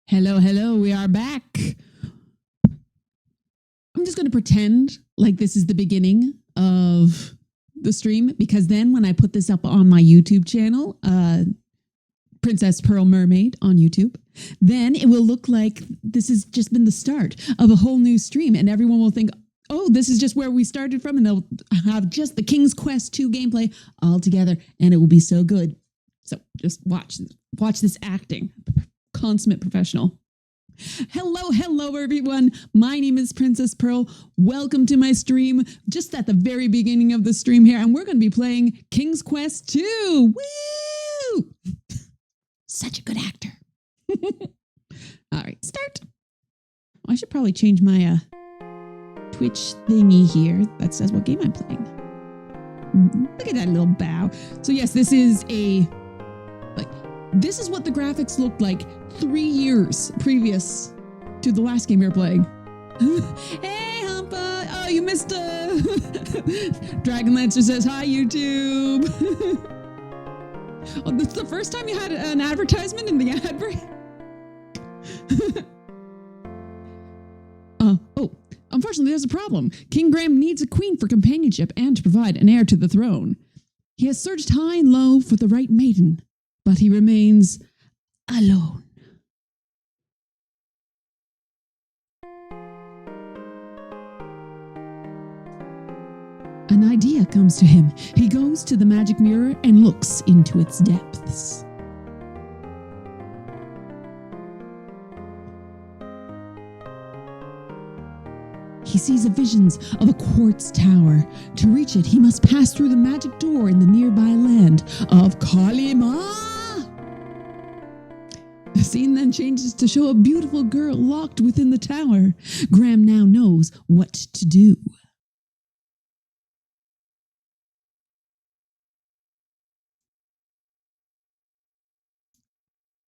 Hello, hello, we are back. I'm just going to pretend like this is the beginning of the stream, because then when I put this up on my YouTube channel, Princess Pearl Mermaid on YouTube, then it will look like this has just been the start of a whole new stream, and everyone will think, oh, this is just where we started from, and they'll have just the King's Quest 2 gameplay all together, and it will be so good. So just watch this acting. Consummate professional. Hello, everyone. My name is Princess Pearl. Welcome to my stream, just at the very beginning of the stream here, and we're going to be playing King's Quest 2. Woo! Such a good actor. All right, start. I should probably change my Twitch thingy here that says what game I'm playing. Look at that little bow. So yes, this is this is what the graphics looked like 3 years previous to the last game we were playing. Hey, Humpa! Oh, you missed Dragon Lancer says, hi, YouTube! Oh, this is the first time you had an advertisement in the ad break? Unfortunately, there's a problem. King Graham needs a queen for companionship and to provide an heir to the throne. He has searched high and low for the right maiden, but he remains alone. An idea comes to him. He goes to the magic mirror and looks into its depths. He sees visions of a quartz tower. To reach it, he must pass through the magic door in the nearby land of Kalima. The scene then changes to show a beautiful girl locked within the tower. Graham now knows what to do.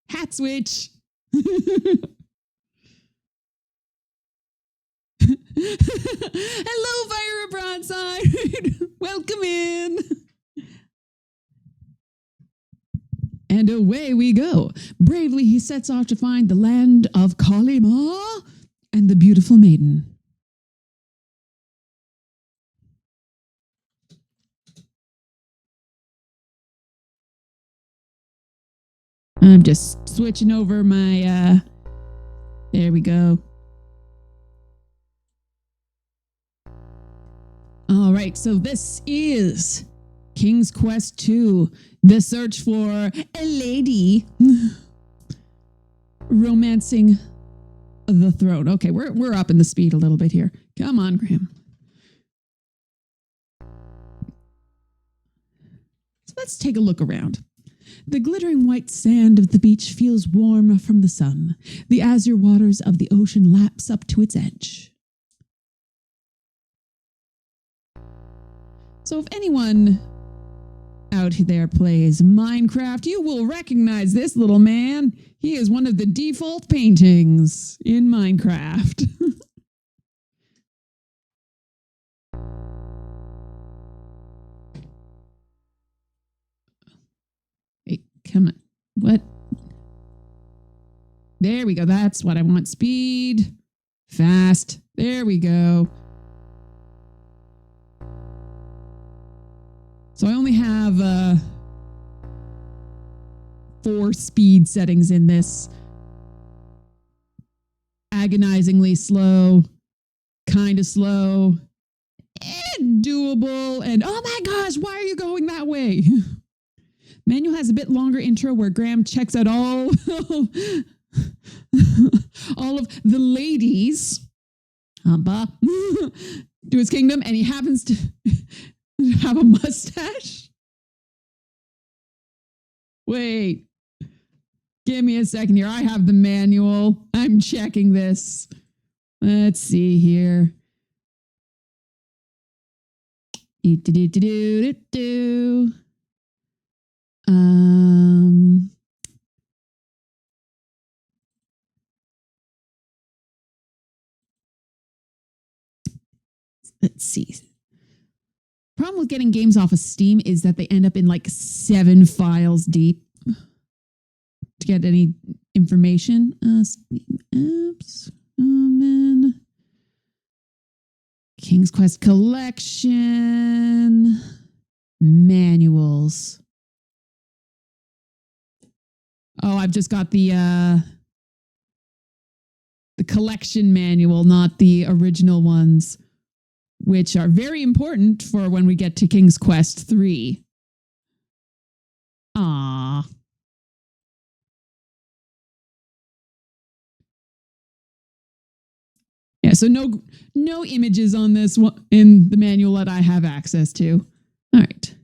Hat switch. Hello, Fire Broadside. Welcome in. And away we go. Bravely he sets off to find the land of Kalima and the beautiful maiden. I'm just switching over my, there we go. All right, so this is King's Quest 2, the search for a lady romancing the throne. Okay, we're up in the speed a little bit here. Come on, Graham. So let's take a look around. The glittering white sand of the beach feels warm from the sun. The azure waters of the ocean laps up to its edge. So if anyone out there plays Minecraft, you will recognize this little man. He is one of the default paintings in Minecraft. Hey, come on. What? There we go. That's what I want. Speed. Fast. There we go. So I only have 4 speed settings in this. Agonizingly slow, kind of slow, and doable, and oh my gosh, why are you going that way? Manual has a bit longer intro where Graham checks out all of the ladies to his kingdom, and he happens to have a mustache? Wait. Give me a second here. I have the manual. I'm checking this. Let's see here. Let's see. Problem with getting games off of Steam is that they end up in like 7 files deep. To get any information. Steam apps. Common. King's Quest collection. Manuals. Oh, I've just got the collection manual, not the original ones, which are very important for when we get to King's Quest 3. Ah. Yeah, so no images on this one in the manual that I have access to. All right.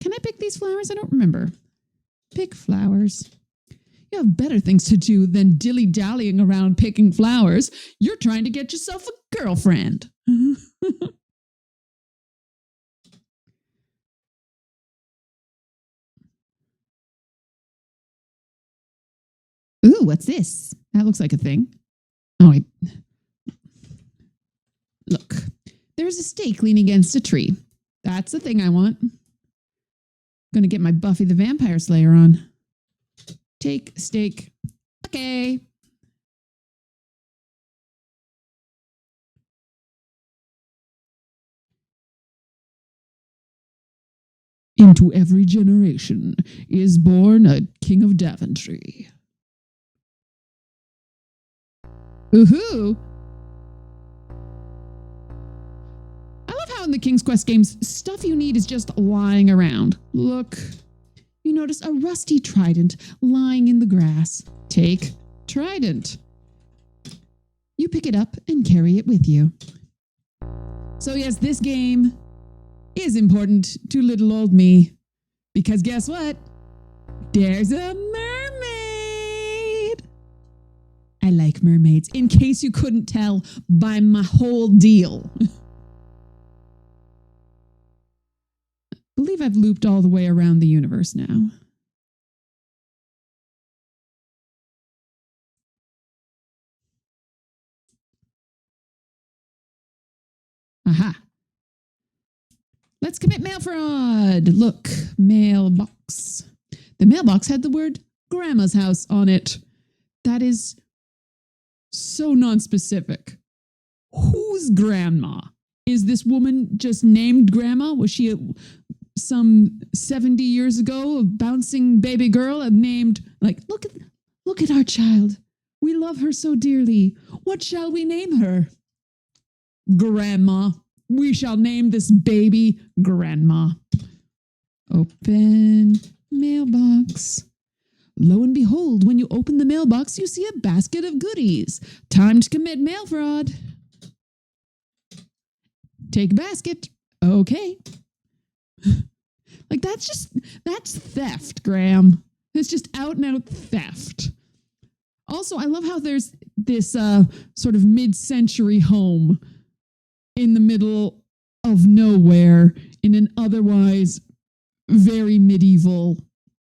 Can I pick these flowers? I don't remember. Pick flowers. You have better things to do than dilly-dallying around picking flowers. You're trying to get yourself a girlfriend. Ooh, what's this? That looks like a thing. Oh, wait. Look, there's a stake leaning against a tree. That's the thing I want. I'm going to get my Buffy the Vampire Slayer on. Take stake. Okay. Into every generation is born a king of Daventry. Woohoo! I love how in the King's Quest games, stuff you need is just lying around. Look. You notice a rusty trident lying in the grass. Take trident. You pick it up and carry it with you. So yes, this game is important to little old me. Because guess what? There's a mermaid. I like mermaids, in case you couldn't tell by my whole deal. I believe I've looped all the way around the universe now. Aha. Let's commit mail fraud. Look, mailbox. The mailbox had the word grandma's house on it. That is so non-specific. Whose grandma? Is this woman just named grandma? Was she some 70 years ago a bouncing baby girl and named, like, look at our child. We love her so dearly. What shall we name her? Grandma. We shall name this baby Grandma. Open mailbox. Lo and behold, when you open the mailbox, you see a basket of goodies. Time to commit mail fraud. Take a basket. Okay. Like, that's theft, Graham. It's just out and out theft. Also, I love how there's this sort of mid-century home in the middle of nowhere in an otherwise very medieval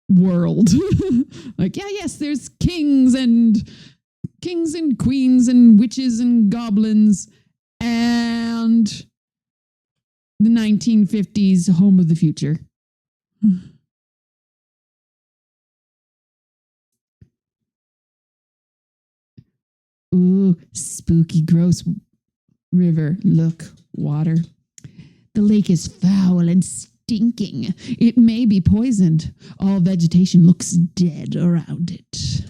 world. Like, yeah, yes, there's kings and queens and witches and goblins and the 1950s home of the future. Ooh, spooky, gross river. Look, water. The lake is foul and stinking. It may be poisoned. All vegetation looks dead around it.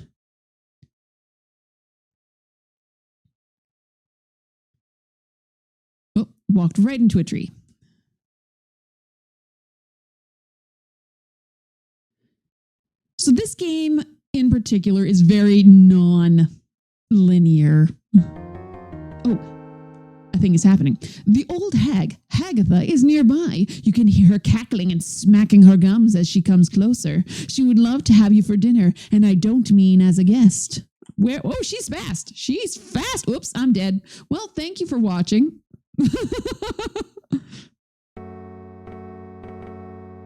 Oh, walked right into a tree. So this game in particular is very non-linear. Oh, a thing is happening. The old hag, Hagatha, is nearby. You can hear her cackling and smacking her gums as she comes closer. She would love to have you for dinner, and I don't mean as a guest. Where? Oh, she's fast. She's fast. Oops, I'm dead. Well, thank you for watching.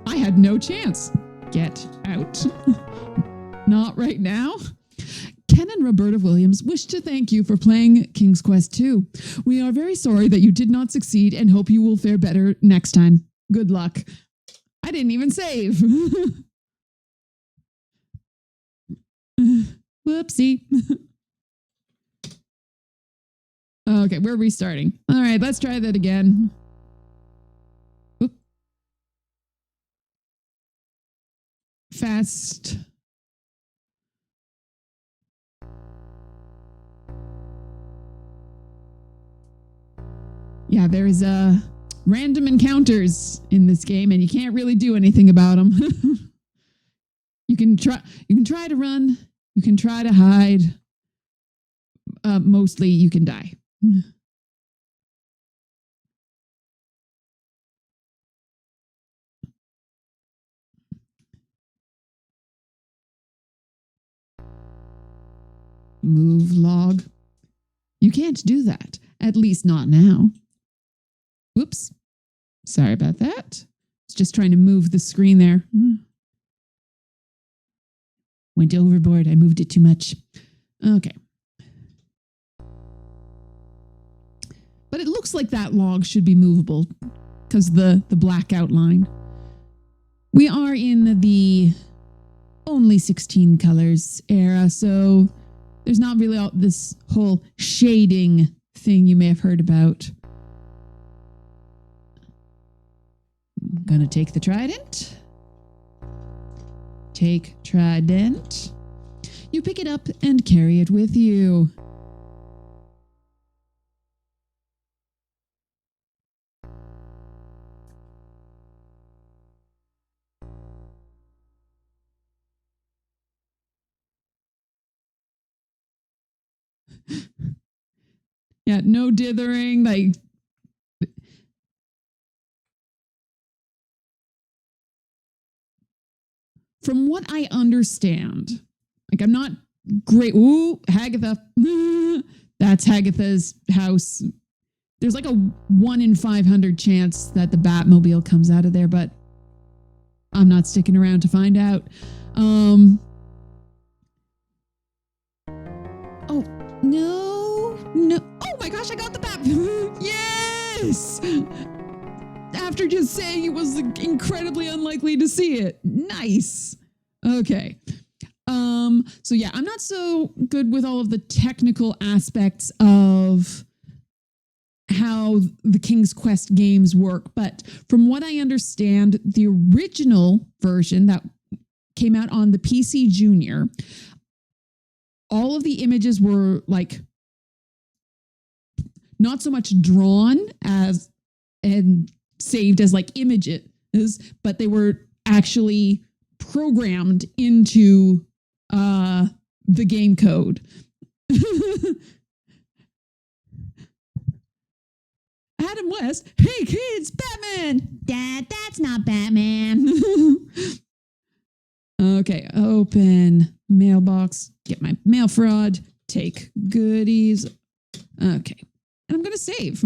I had no chance. Get out. Not right now. Ken and Roberta Williams wish to thank you for playing King's Quest II. We are very sorry that you did not succeed and hope you will fare better next time. Good luck. I didn't even save. Whoopsie. Okay, we're restarting. All right, let's try that again. Oop. Fast. Yeah, there's random encounters in this game, and you can't really do anything about them. You can try to run, you can try to hide. Mostly you can die. Move log. You can't do that. At least not now. Whoops. Sorry about that. I was just trying to move the screen there. Went overboard. I moved it too much. Okay. But it looks like that log should be movable because the black outline. We are in the only 16 colors era, so there's not really all this whole shading thing you may have heard about. I'm gonna take the trident. Take trident. You pick it up and carry it with you. Yeah, no dithering, like from what I understand, like I'm not great. Ooh, Hagatha. That's Hagatha's house. There's like a 1 in 500 chance that the Batmobile comes out of there, but I'm not sticking around to find out. Oh, no. Oh my gosh, I got the Bat. Yes! After just saying it was incredibly unlikely to see it. Nice. Okay. So yeah, I'm not so good with all of the technical aspects of how the King's Quest games work, but from what I understand, the original version that came out on the PC Junior, all of the images were like not so much drawn as and saved as like images, but they were actually programmed into the game code. Adam West, hey kids, Batman! Dad, that's not Batman. Okay, open mailbox, get my mail fraud, take goodies. Okay, and I'm gonna save.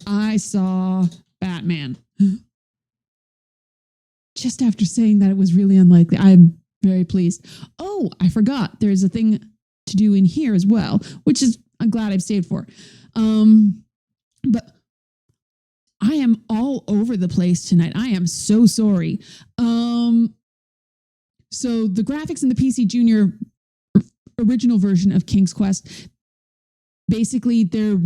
I saw Batman. Just after saying that it was really unlikely, I'm very pleased. Oh, I forgot. There's a thing to do in here as well, which is I'm glad I've saved for. But I am all over the place tonight. I am so sorry. So the graphics in the PC Junior original version of King's Quest, basically there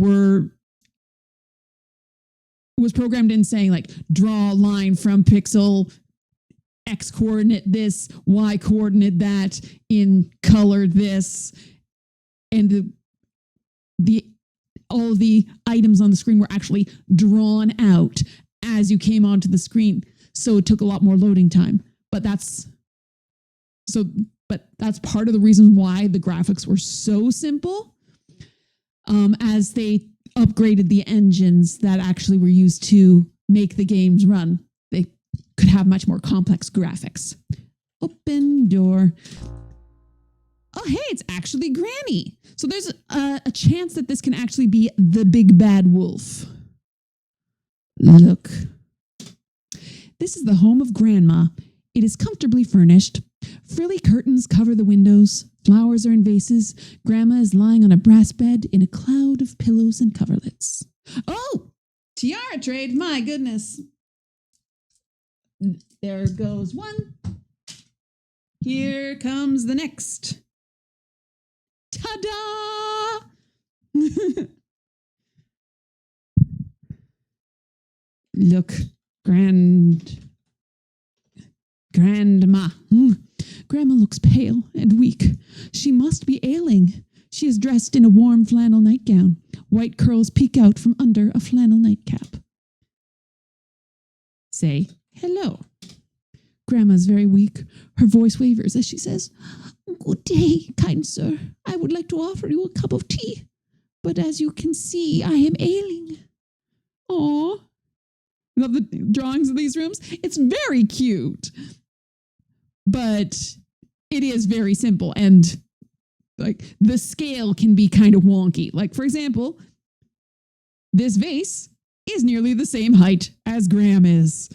was programmed in saying like draw a line from pixel X coordinate this, Y coordinate that, in color this, and all of the items on the screen were actually drawn out as you came onto the screen. So it took a lot more loading time. But that's part of the reason why the graphics were so simple, as they upgraded the engines that actually were used to make the games run. They could have much more complex graphics. Open door. Oh, hey, it's actually Granny. So there's a chance that this can actually be the big bad wolf. Look. This is the home of Grandma. It is comfortably furnished. Frilly curtains cover the windows. Flowers are in vases. Grandma is lying on a brass bed in a cloud of pillows and coverlets. Oh, tiara trade. My goodness. There goes one. Here comes the next. Ta-da! Look, Grandma. Grandma looks pale and weak. She must be ailing. She is dressed in a warm flannel nightgown. White curls peek out from under a flannel nightcap. Say hello. Grandma's very weak. Her voice wavers as she says, "Good day, kind sir. I would like to offer you a cup of tea. But as you can see, I am ailing." Aw. Love the drawings of these rooms. It's very cute. But it is very simple. And like the scale can be kind of wonky. Like, for example, this vase is nearly the same height as Graham is.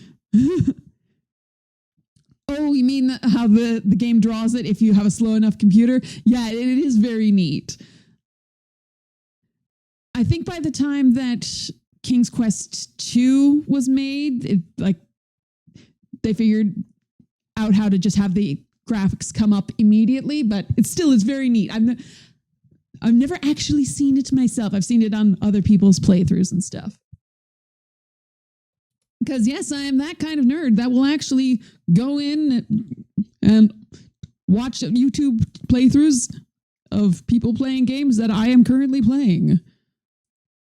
Oh, you mean how the game draws it if you have a slow enough computer? Yeah, it is very neat. I think by the time that King's Quest 2 was made, they figured out how to just have the graphics come up immediately, but it still is very neat. I've never actually seen it myself. I've seen it on other people's playthroughs and stuff. Because yes, I am that kind of nerd that will actually go in and watch YouTube playthroughs of people playing games that I am currently playing,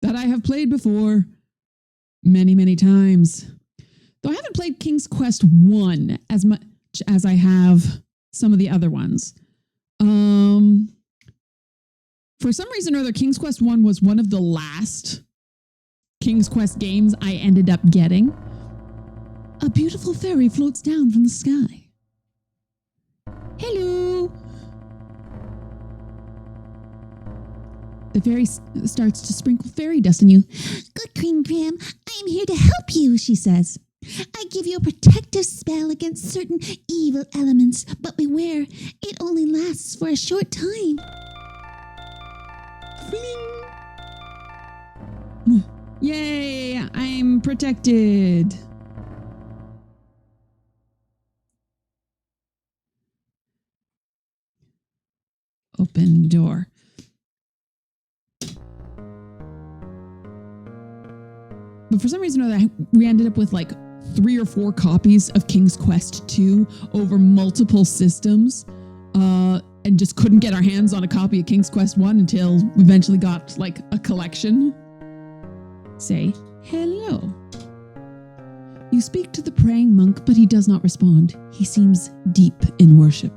that I have played before many, many times. Though I haven't played King's Quest 1 as much as I have some of the other ones. For some reason or other, King's Quest 1 was one of the last King's Quest games I ended up getting. A beautiful fairy floats down from the sky. Hello. The fairy starts to sprinkle fairy dust on you. Good Queen Graham, I am here to help you, she says. I give you a protective spell against certain evil elements, but beware, it only lasts for a short time. Fling. Yay, I'm protected. Open door. But for some reason or other, we ended up with like 3 or 4 copies of King's Quest 2 over multiple systems, and just couldn't get our hands on a copy of King's Quest 1 until we eventually got like a collection. Say hello. You speak to the praying monk, but he does not respond. He seems deep in worship.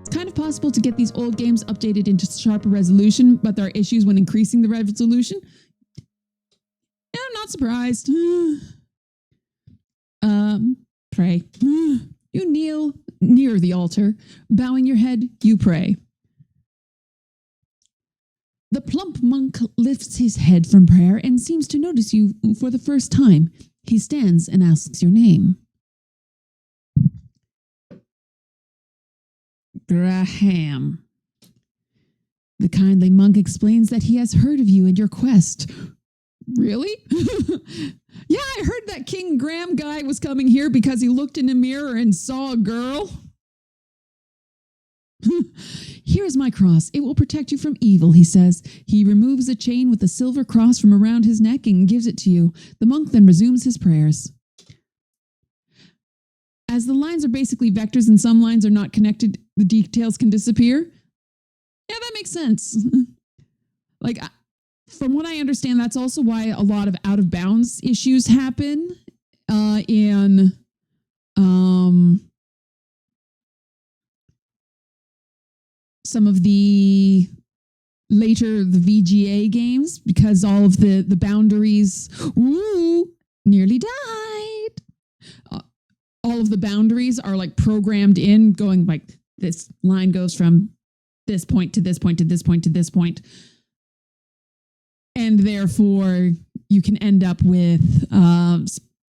It's kind of possible to get these old games updated into sharper resolution, but there are issues when increasing the resolution. Yeah, I'm not surprised. Pray. You kneel near the altar. Bowing your head, you pray. The plump monk lifts his head from prayer and seems to notice you for the first time. He stands and asks your name. Graham. The kindly monk explains that he has heard of you and your quest. Really? Yeah, I heard that King Graham guy was coming here because he looked in a mirror and saw a girl. Here is my cross. It will protect you from evil, he says. He removes a chain with a silver cross from around his neck and gives it to you. The monk then resumes his prayers. As the lines are basically vectors and some lines are not connected, the details can disappear. Yeah, that makes sense. Like, from what I understand, that's also why a lot of out of bounds issues happen in some of the VGA games, because all of the boundaries nearly died. All of the boundaries are like programmed in, going like this line goes from this point to this point to this point to this point. And therefore, you can end up with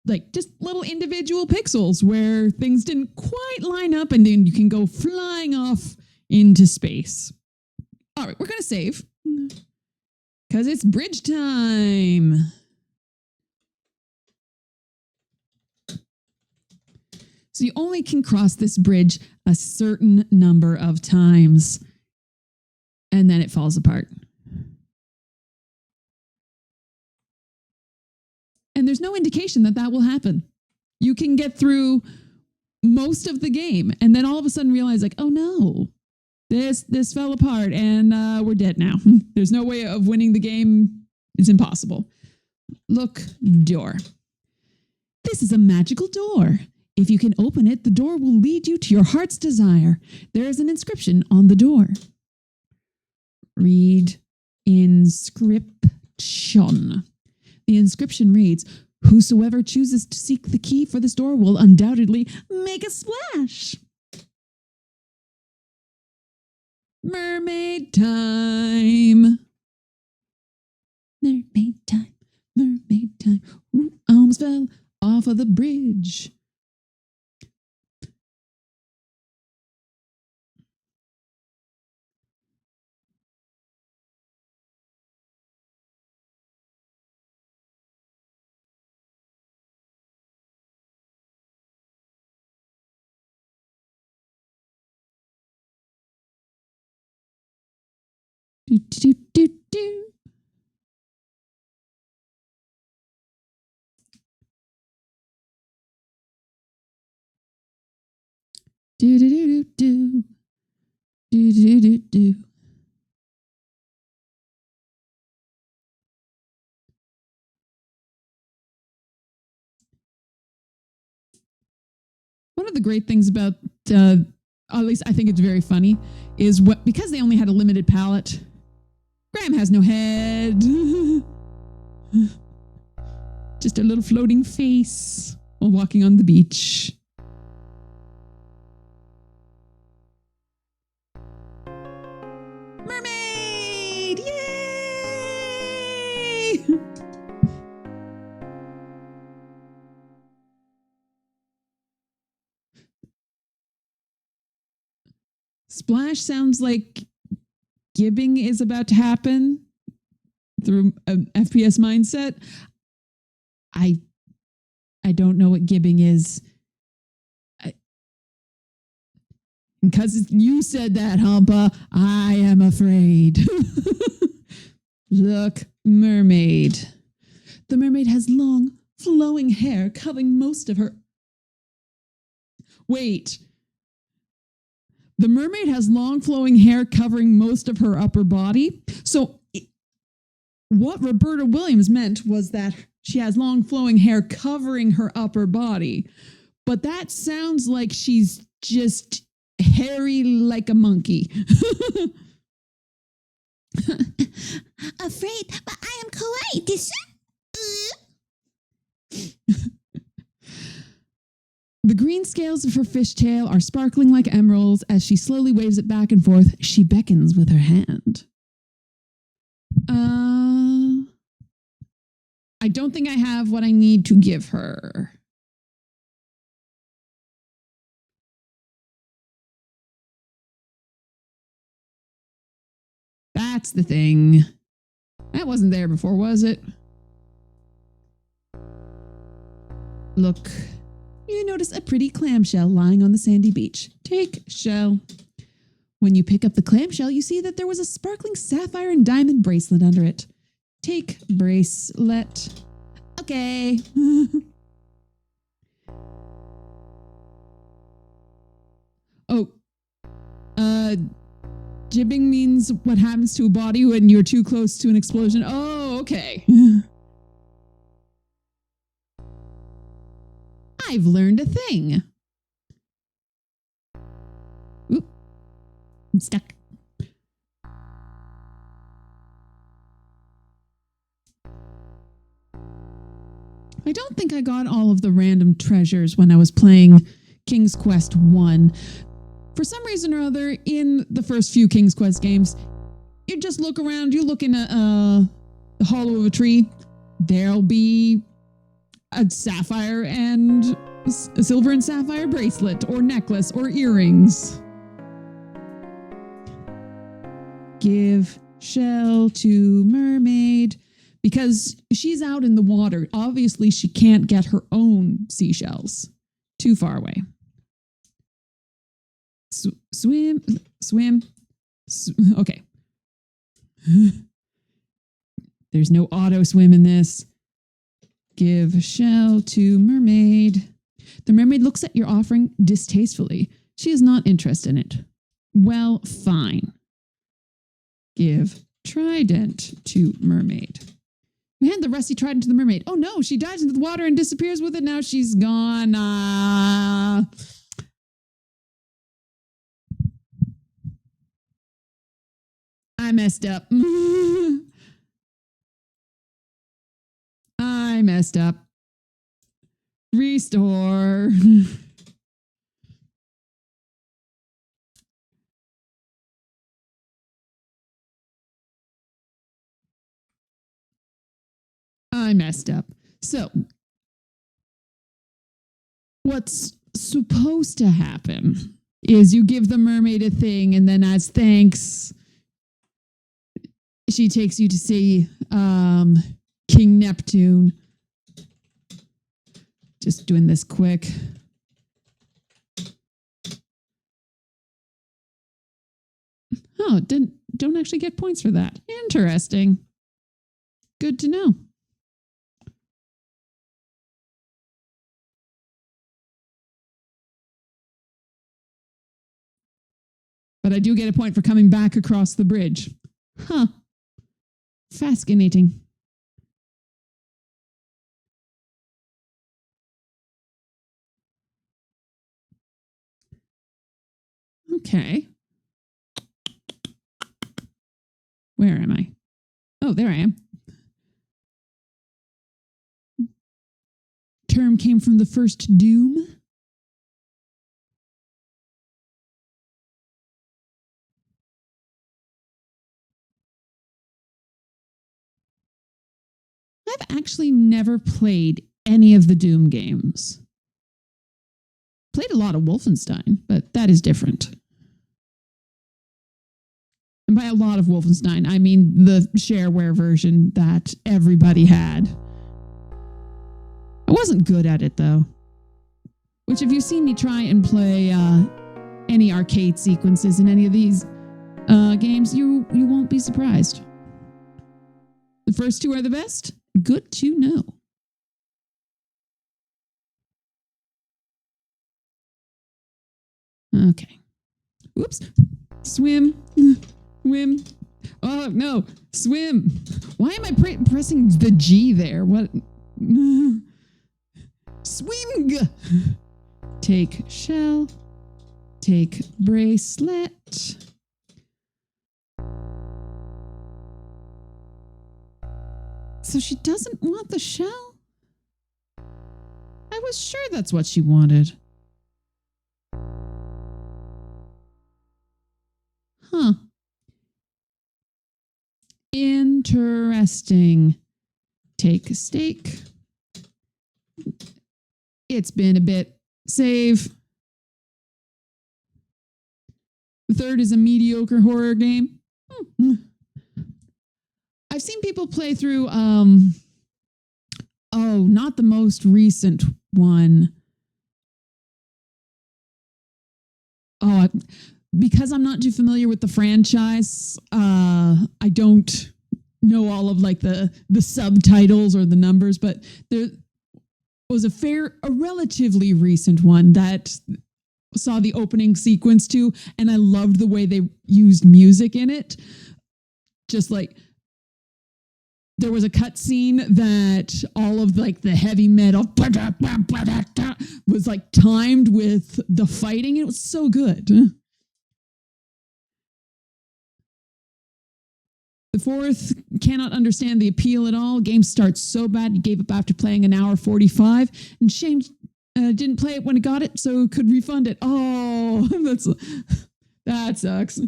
like just little individual pixels where things didn't quite line up, and then you can go flying off into space. All right, we're going to save because it's bridge time. So you only can cross this bridge a certain number of times, and then it falls apart. And there's no indication that that will happen. You can get through most of the game and then all of a sudden realize like, oh no, this fell apart and we're dead now. There's no way of winning the game. It's impossible. Look, door. This is a magical door. If you can open it, the door will lead you to your heart's desire. There is an inscription on the door. Read inscription. The inscription reads, whosoever chooses to seek the key for this door will undoubtedly make a splash. Mermaid time. Mermaid time. Mermaid time. Ooh, almost fell off of the bridge. Do, do, do, do. Do, do, do, do, do. Do, do, do, do. One of the great things about, at least I think it's very funny, is what because they only had a limited palette, Graham has no head. Just a little floating face while walking on the beach. Mermaid! Yay! Splash sounds like gibbing is about to happen through an FPS mindset. I don't know what gibbing is. Because you said that, Hampa, I am afraid. Look, mermaid. The mermaid has long, flowing hair covering most of her... Wait. The mermaid has long, flowing hair covering most of her upper body. So what Roberta Williams meant was that she has long, flowing hair covering her upper body. But that sounds like she's just hairy like a monkey. Afraid, but I am kawaii, desu. The green scales of her fishtail are sparkling like emeralds. As she slowly waves it back and forth, she beckons with her hand. I don't think I have what I need to give her. That's the thing. That wasn't there before, was it? Look. You notice a pretty clamshell lying on the sandy beach. Take shell. When you pick up the clamshell, you see that there was a sparkling sapphire and diamond bracelet under it. Take bracelet. Okay. Oh. Jibbing means what happens to a body when you're too close to an explosion. Oh, okay. I've learned a thing. Oop. I'm stuck. I don't think I got all of the random treasures when I was playing King's Quest 1. For some reason or other, in the first few King's Quest games, you just look around, you look in the hollow of a tree, there'll be a sapphire and a silver and sapphire bracelet or necklace or earrings. Give shell to mermaid because she's out in the water. Obviously, she can't get her own seashells too far away. Swim. Okay. There's no auto swim in this. Give shell to mermaid. The mermaid looks at your offering distastefully. She is not interested in it. Well, fine. Give trident to mermaid. You hand the rusty trident to the mermaid. Oh no, she dives into the water and disappears with it. Now she's gone. I messed up. I messed up. Restore. I messed up. So, what's supposed to happen is you give the mermaid a thing, and then as thanks, she takes you to see King Neptune. Just doing this quick. Oh, don't actually get points for that. Interesting. Good to know. But I do get a point for coming back across the bridge. Huh. Fascinating. Okay. Where am I? Oh, there I am. Term came from the first Doom. I've actually never played any of the Doom games. Played a lot of Wolfenstein, but that is different. And by a lot of Wolfenstein, I mean the shareware version that everybody had. I wasn't good at it, though. Which, if you've seen me try and play any arcade sequences in any of these games, you won't be surprised. The first two are the best? Good to know. Okay. Whoops. Swim. Swim. Oh, no. Swim. Why am I pressing the G there? What? Swing. Take shell. Take bracelet. So she doesn't want the shell? I was sure that's what she wanted. Huh. Interesting. Take a stake. It's been a bit. Save. The third is a mediocre horror game. I've seen people play through, not the most recent one. Because I'm not too familiar with the franchise, I don't know all of like the subtitles or the numbers, but there was a relatively recent one that saw the opening sequence too, and I loved the way they used music in it. Just like there was a cut scene that all of like the heavy metal was like timed with the fighting. It was so good. The fourth cannot understand the appeal at all. Game starts so bad you gave up after playing an hour 45, and shame didn't play it when it got it, so could refund it. Oh, that sucks.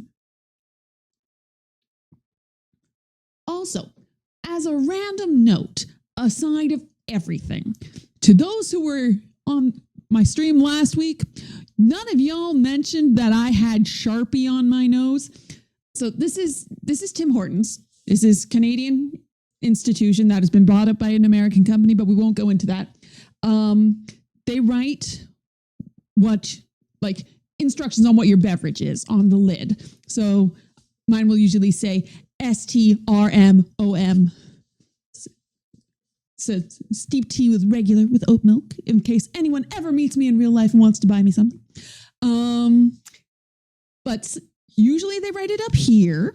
Also, as a random note, aside of everything, to those who were on my stream last week, none of y'all mentioned that I had Sharpie on my nose. So this is Tim Hortons. This is Canadian institution that has been bought up by an American company, but we won't go into that. They write what, like, instructions on what your beverage is on the lid. So mine will usually say STRMOM. So steep tea with regular with oat milk, in case anyone ever meets me in real life and wants to buy me something. But usually they write it up here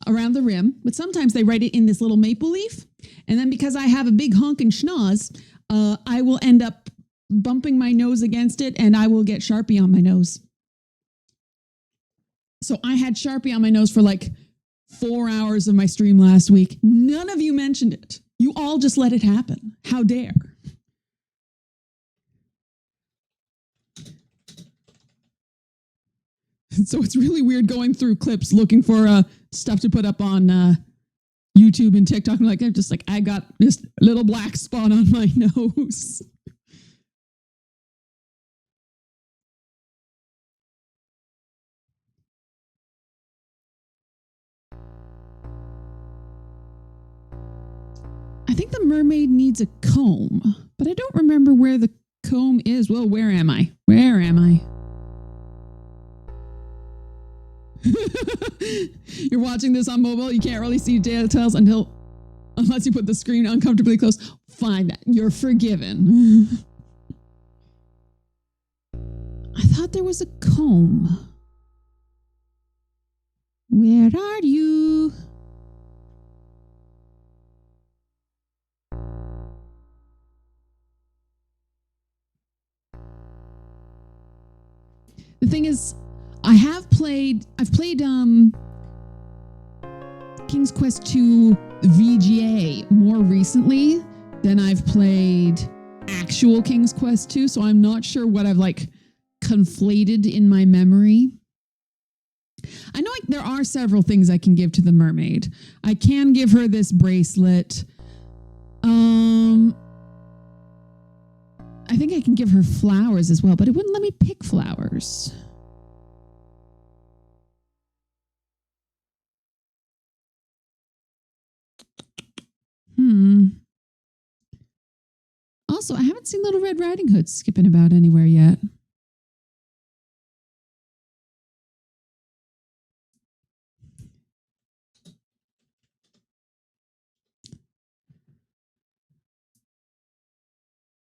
around the rim, but sometimes they write it in this little maple leaf. And then because I have a big honking schnoz, I will end up bumping my nose against it and I will get Sharpie on my nose. So I had Sharpie on my nose for like 4 hours of my stream last week. None of you mentioned it. You all just let it happen. How dare. So it's really weird going through clips looking for stuff to put up on YouTube and TikTok. I'm just like, I got this little black spot on my nose. I think the mermaid needs a comb, but I don't remember where the comb is. Well, where am I? Where am I? You're watching this on mobile. You can't really see details unless you put the screen uncomfortably close. Fine, you're forgiven. I thought there was a comb. Where are you? The thing is, I've played King's Quest II VGA more recently than I've played actual King's Quest II, so I'm not sure what I've conflated in my memory. I know there are several things I can give to the mermaid. I can give her this bracelet. I think I can give her flowers as well, but it wouldn't let me pick flowers. Also, I haven't seen Little Red Riding Hood skipping about anywhere yet.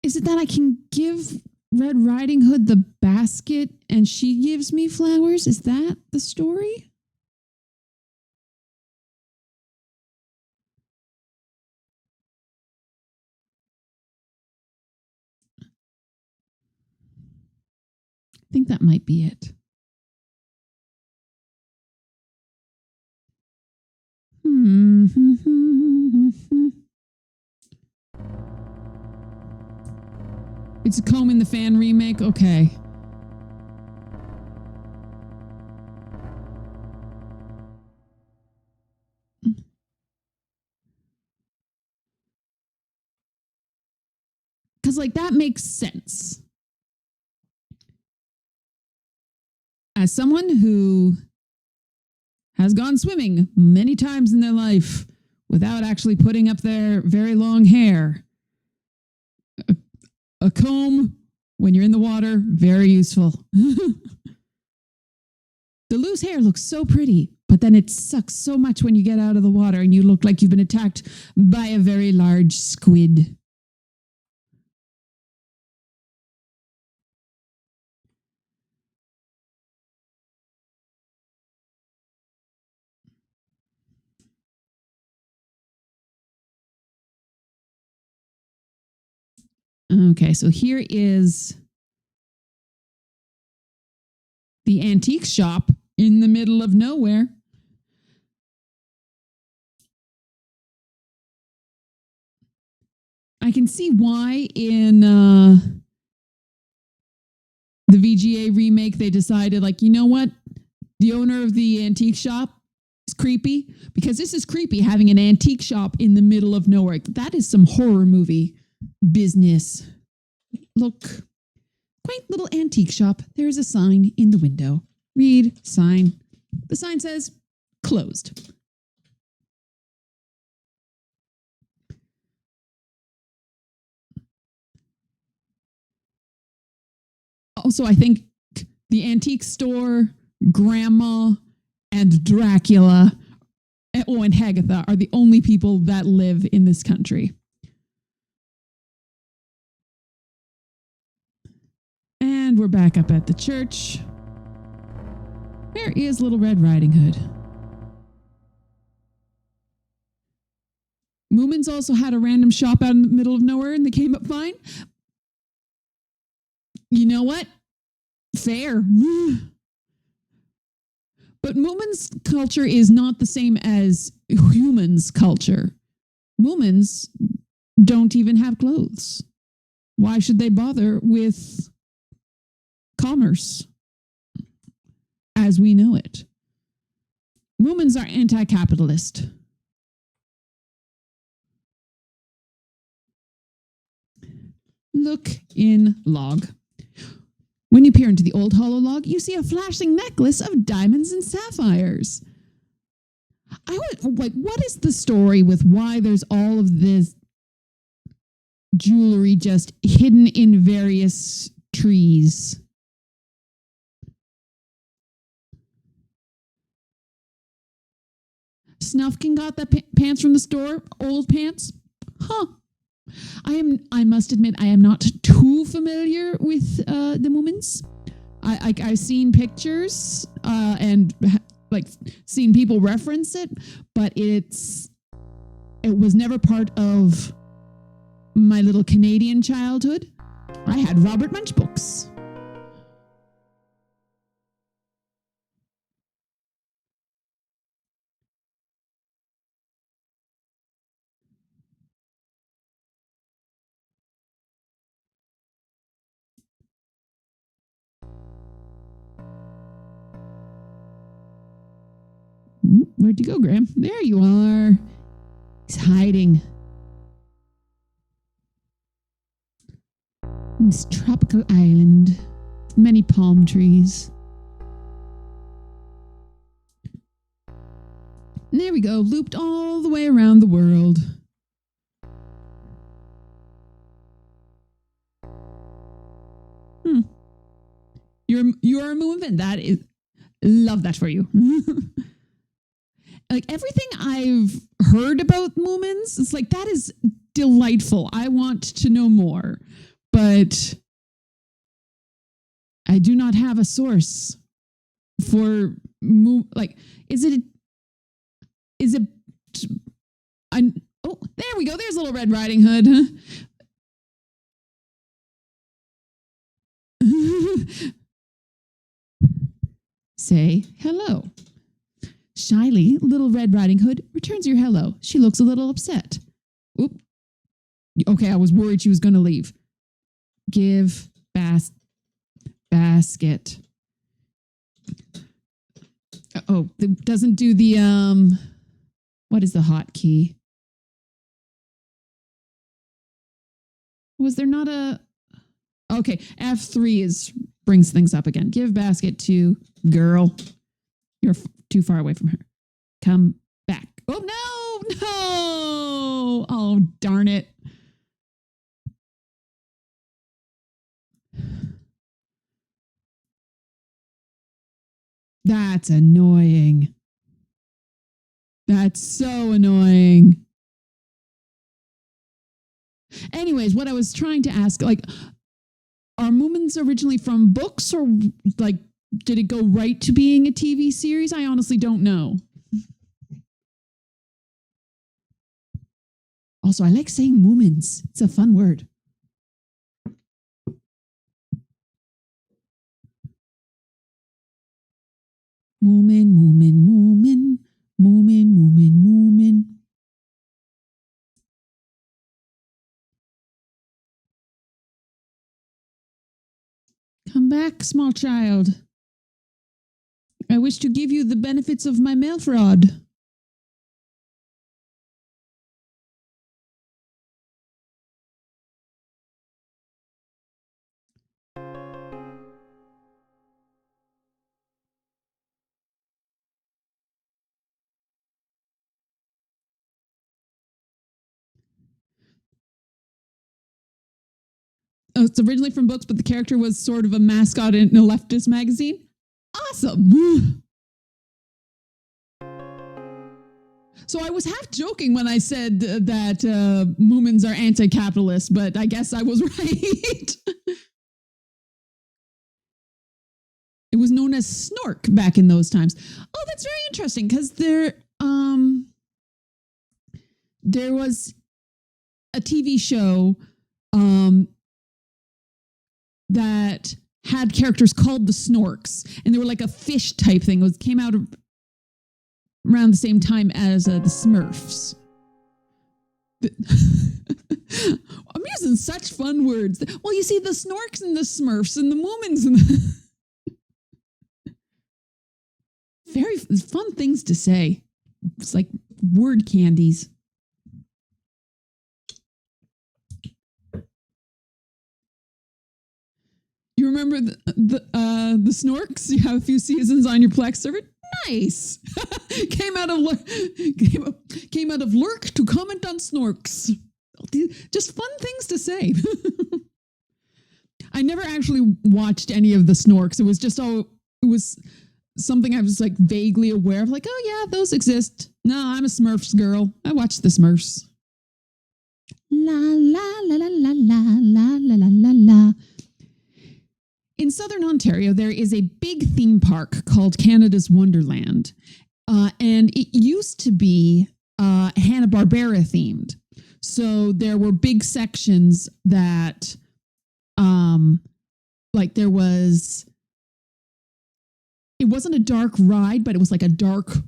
Is it that I can give Red Riding Hood the basket and she gives me flowers? Is that the story? I think that might be it. It's a comb in the fan remake? Okay. Because, that makes sense. As someone who has gone swimming many times in their life without actually putting up their very long hair, a comb when you're in the water, very useful. The loose hair looks so pretty, but then it sucks so much when you get out of the water and you look like you've been attacked by a very large squid. Okay, so here is the antique shop in the middle of nowhere. I can see why in the VGA remake they decided, you know what? The owner of the antique shop is creepy, because this is creepy having an antique shop in the middle of nowhere. That is some horror movie business. Look, quaint little antique shop. There's a sign in the window. Read sign. The sign says closed. Also, I think the antique store, Grandma, and Dracula, and Hagatha are the only people that live in this country. And we're back up at the church. There is Little Red Riding Hood. Moomins also had a random shop out in the middle of nowhere and they came up fine. You know what? Fair. But Moomin's culture is not the same as humans' culture. Moomins don't even have clothes. Why should they bother with commerce as we know it? Moomins are anti-capitalist. Look in log. When you peer into the old hollow log, you see a flashing necklace of diamonds and sapphires. I would like, what is the story with why there's all of this jewelry just hidden in various trees? Snufkin got the pants from the store, old pants. Huh. I must admit, I am not too familiar with the Moomins. I've seen pictures and like seen people reference it, but it was never part of my little Canadian childhood. I had Robert Munch books. Where'd you go, Graham? There you are. He's hiding. In this tropical island, many palm trees. And there we go, looped all the way around the world. You're a Moomin. That is, love that for you. Like everything I've heard about Moomins, it's like that is delightful. I want to know more, but I do not have a source for like. Is it? Oh, there we go. There's Little Red Riding Hood. Say hello. Shyly, Little Red Riding Hood returns your hello. She looks a little upset. Oop. Okay, I was worried she was going to leave. Give basket. Oh, it doesn't do the what is the hotkey? Was there not a okay, F3 brings things up again. Give basket to girl. You're too far away from her. Come back. Oh, no. Oh, darn it. That's annoying. That's so annoying. Anyways, what I was trying to ask, like, are Moomins originally from books or like did it go right to being a TV series? I honestly don't know. Also, I like saying Moomins. It's a fun word. Moomin, Moomin, Moomin, Moomin, Moomin, Moomin. Come back, small child. I wish to give you the benefits of my mail fraud. It's originally from books, but the character was sort of a mascot in a leftist magazine. Awesome. So I was half joking when I said that Moomins are anti-capitalist, but I guess I was right. It was known as Snork back in those times. Oh, that's very interesting because there was a TV show that had characters called the Snorks, and they were like a fish type thing. It came out around the same time as the Smurfs. I'm using such fun words. Well, you see the Snorks and the Smurfs and the Moomins and very fun things to say. It's like word candies. You remember the Snorks? You have a few seasons on your Plex server. Nice. came out of Lurk to comment on Snorks. Just fun things to say. I never actually watched any of the Snorks. It was something I was like vaguely aware of. Like, oh yeah, those exist. No, I'm a Smurfs girl. I watch the Smurfs. La la la la la la la la la la. In Southern Ontario, there is a big theme park called Canada's Wonderland. And it used to be Hanna-Barbera themed. So there were big sections that, like there was, it wasn't a dark ride, but it was like a dark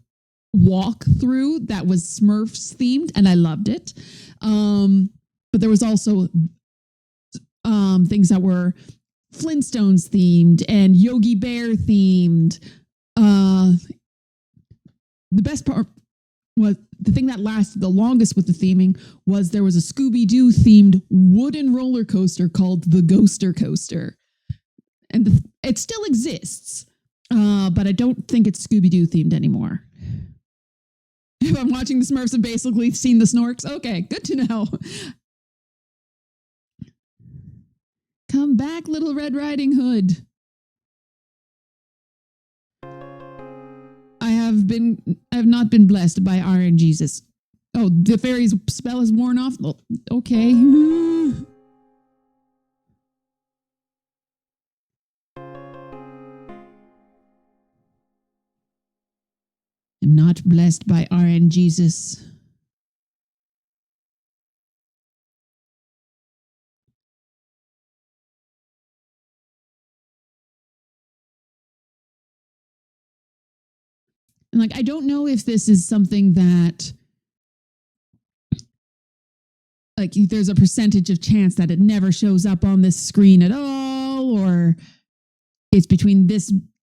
walk through that was Smurfs themed, and I loved it. But there was also things that were Flintstones themed and Yogi Bear themed. The best part was the thing that lasted the longest with the theming was there was a Scooby-Doo themed wooden roller coaster called the Ghoster Coaster. And it still exists, but I don't think it's Scooby-Doo themed anymore. If I'm watching the Smurfs and basically seen the Snorks, okay, good to know. Come back, Little Red Riding Hood. I have not been blessed by RNGesus. Oh, the fairy's spell is worn off? Okay. I'm not blessed by RNGesus. And like, I don't know if this is something that, like, there's a percentage of chance that it never shows up on this screen at all, or it's between this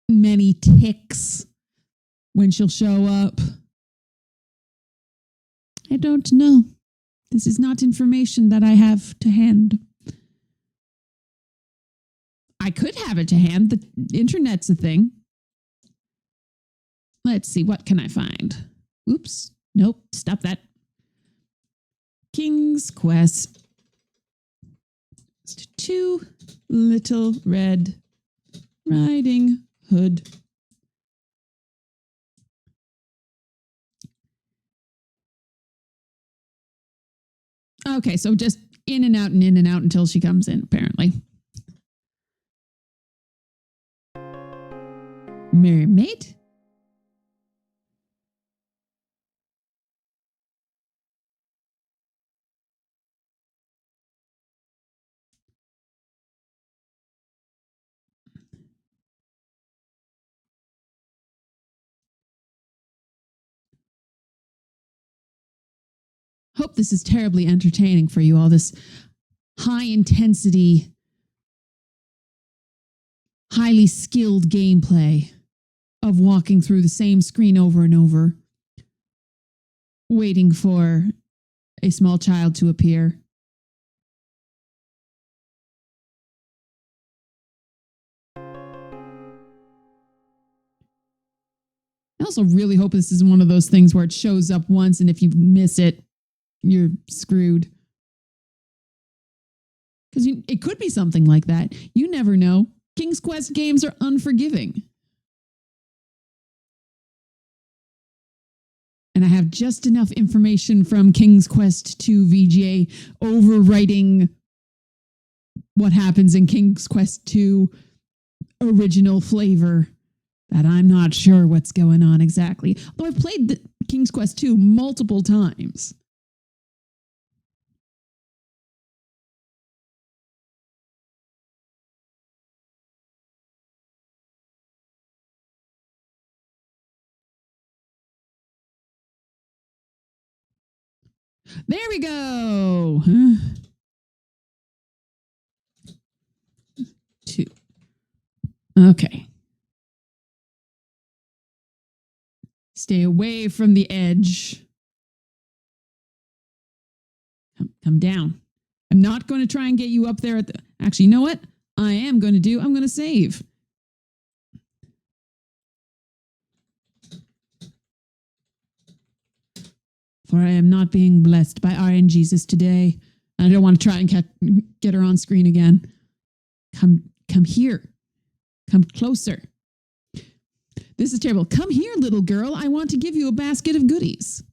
many ticks when she'll show up. I don't know. This is not information that I have to hand. I could have it to hand. The internet's a thing. Let's see, what can I find? Oops. Nope. Stop that. King's Quest. 2 Little Red Riding Hood. Okay, so just in and out until she comes in, apparently. Mermaid? Hope this is terribly entertaining for you all, this high intensity, highly skilled gameplay of walking through the same screen over and over, waiting for a small child to appear. I also really hope this is one of those things where it shows up once, and if you miss it, you're screwed. Because it could be something like that. You never know. King's Quest games are unforgiving. And I have just enough information from King's Quest 2 VGA overwriting what happens in King's Quest 2 original flavor that I'm not sure what's going on exactly. Although I've played the King's Quest 2 multiple times. There we go. 2. Okay. Stay away from the edge. Come down. I'm not going to try and get you up there at the... Actually, you know what? I'm going to save. For I am not being blessed by RNGesus today. I don't want to try and get her on screen again. Come here. Come closer. This is terrible. Come here, little girl. I want to give you a basket of goodies.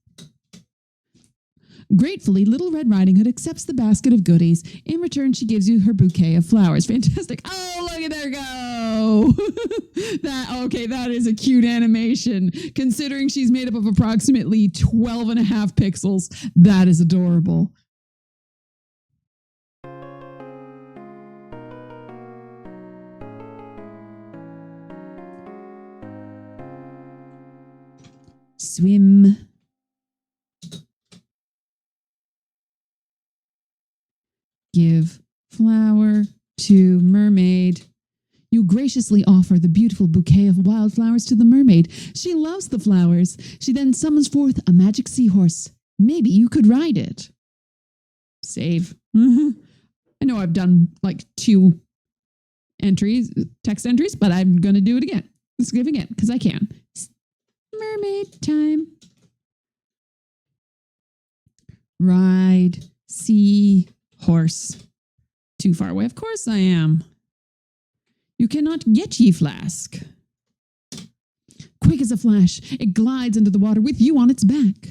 Gratefully, Little Red Riding Hood accepts the basket of goodies. In return, she gives you her bouquet of flowers. Fantastic. Oh, look at there go. That is a cute animation. Considering she's made up of approximately 12 and a half pixels, that is adorable. Swim. Give flower to mermaid. You graciously offer the beautiful bouquet of wildflowers to the mermaid. She loves the flowers. She then summons forth a magic seahorse. Maybe you could ride it. Save. I know I've done like 2 text entries, but I'm going to do it again. Let's give again, because I can. Mermaid time. Ride, sea, horse. Too far away. Of course I am. You cannot get ye flask. Quick as a flash, it glides into the water with you on its back.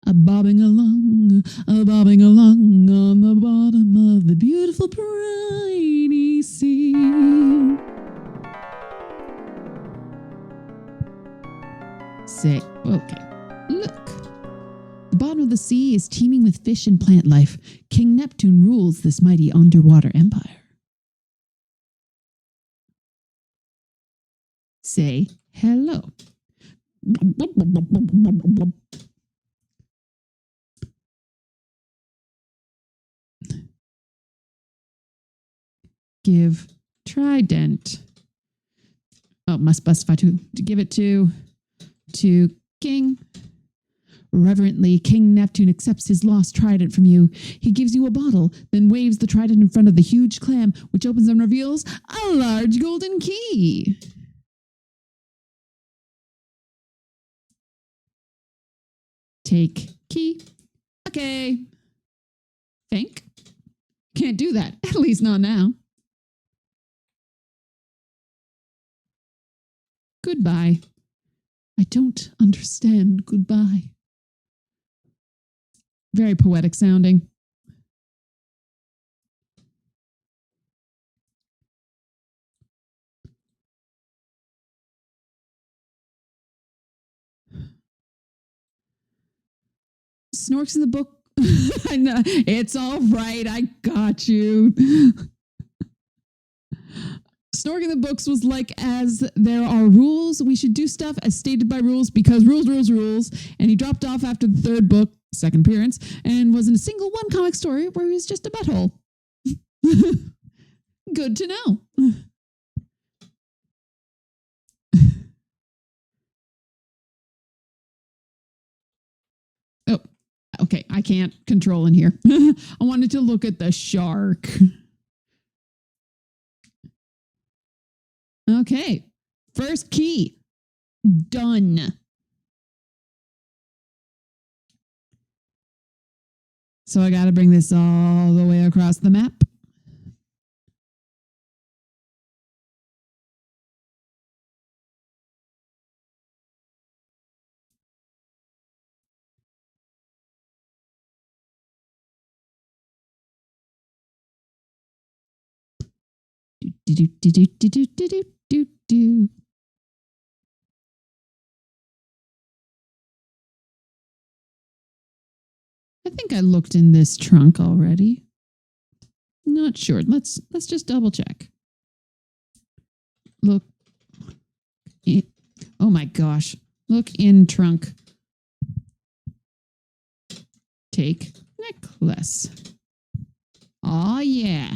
A bobbing along on the bottom of the beautiful briny sea. Say, okay, look. The bottom of the sea is teeming with fish and plant life. King Neptune rules this mighty underwater empire. Say hello. Give trident. Oh, must specify to give it to King. Reverently, King Neptune accepts his lost trident from you. He gives you a bottle, then waves the trident in front of the huge clam, which opens and reveals a large golden key. Take key. Okay. Think. Can't do that. At least not now. Goodbye. I don't understand goodbye. Very poetic sounding. Snorks in the book. I know. It's all right. I got you. Snork in the books was like, as there are rules, we should do stuff as stated by rules because rules. And he dropped off after the 3rd book, 2nd appearance, and was in a single one comic story where he was just a butthole. Good to know. Oh, okay. I can't control in here. I wanted to look at the shark. Okay. First key. Done. So I got to bring this all the way across the map. Do, do, do, do, do, do, do, do, do, do. I think I looked in this trunk already. Not sure. Let's just double check. Look. Oh my gosh. Look in trunk. Take necklace. Oh yeah.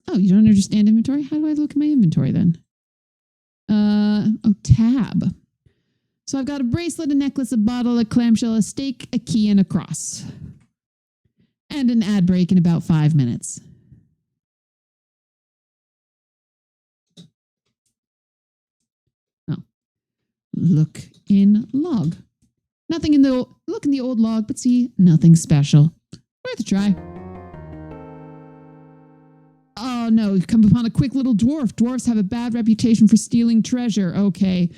Oh, you don't understand inventory? How do I look at my inventory then? Oh, tab. So I've got a bracelet, a necklace, a bottle, a clamshell, a stake, a key, and a cross. And an ad break in about 5 minutes. Oh. Look in log. Nothing in the look in the old log, but see, nothing special. Worth a try. Oh no, you've come upon a quick little dwarf. Dwarfs have a bad reputation for stealing treasure. Okay.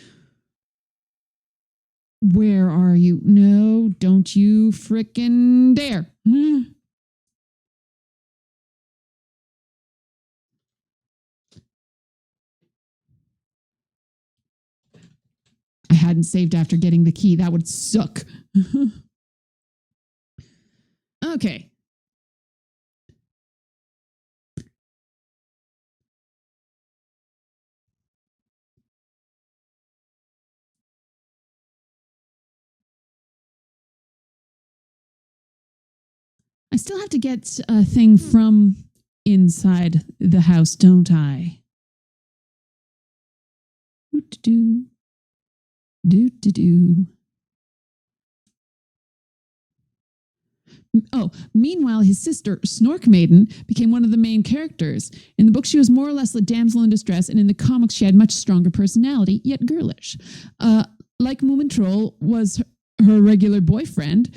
Where are you? No, don't you frickin' dare. I hadn't saved after getting the key. That would suck. Okay. I still have to get a thing from inside the house, don't I? Do-do-do. Do-do-do. Oh, meanwhile, his sister, Snork Maiden, became one of the main characters. In the book, she was more or less a damsel in distress, and in the comics, she had much stronger personality, yet girlish. Like Moomin Troll was her regular boyfriend,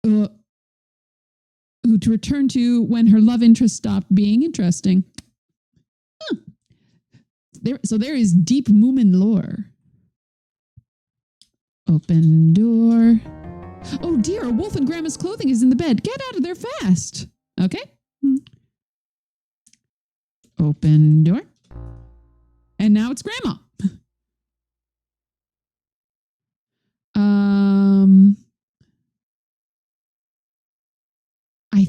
who to return to when her love interest stopped being interesting. Huh. There is deep Moomin lore. Open door. Oh dear, a wolf in Grandma's clothing is in the bed. Get out of there fast. Okay. Open door. And now it's Grandma. I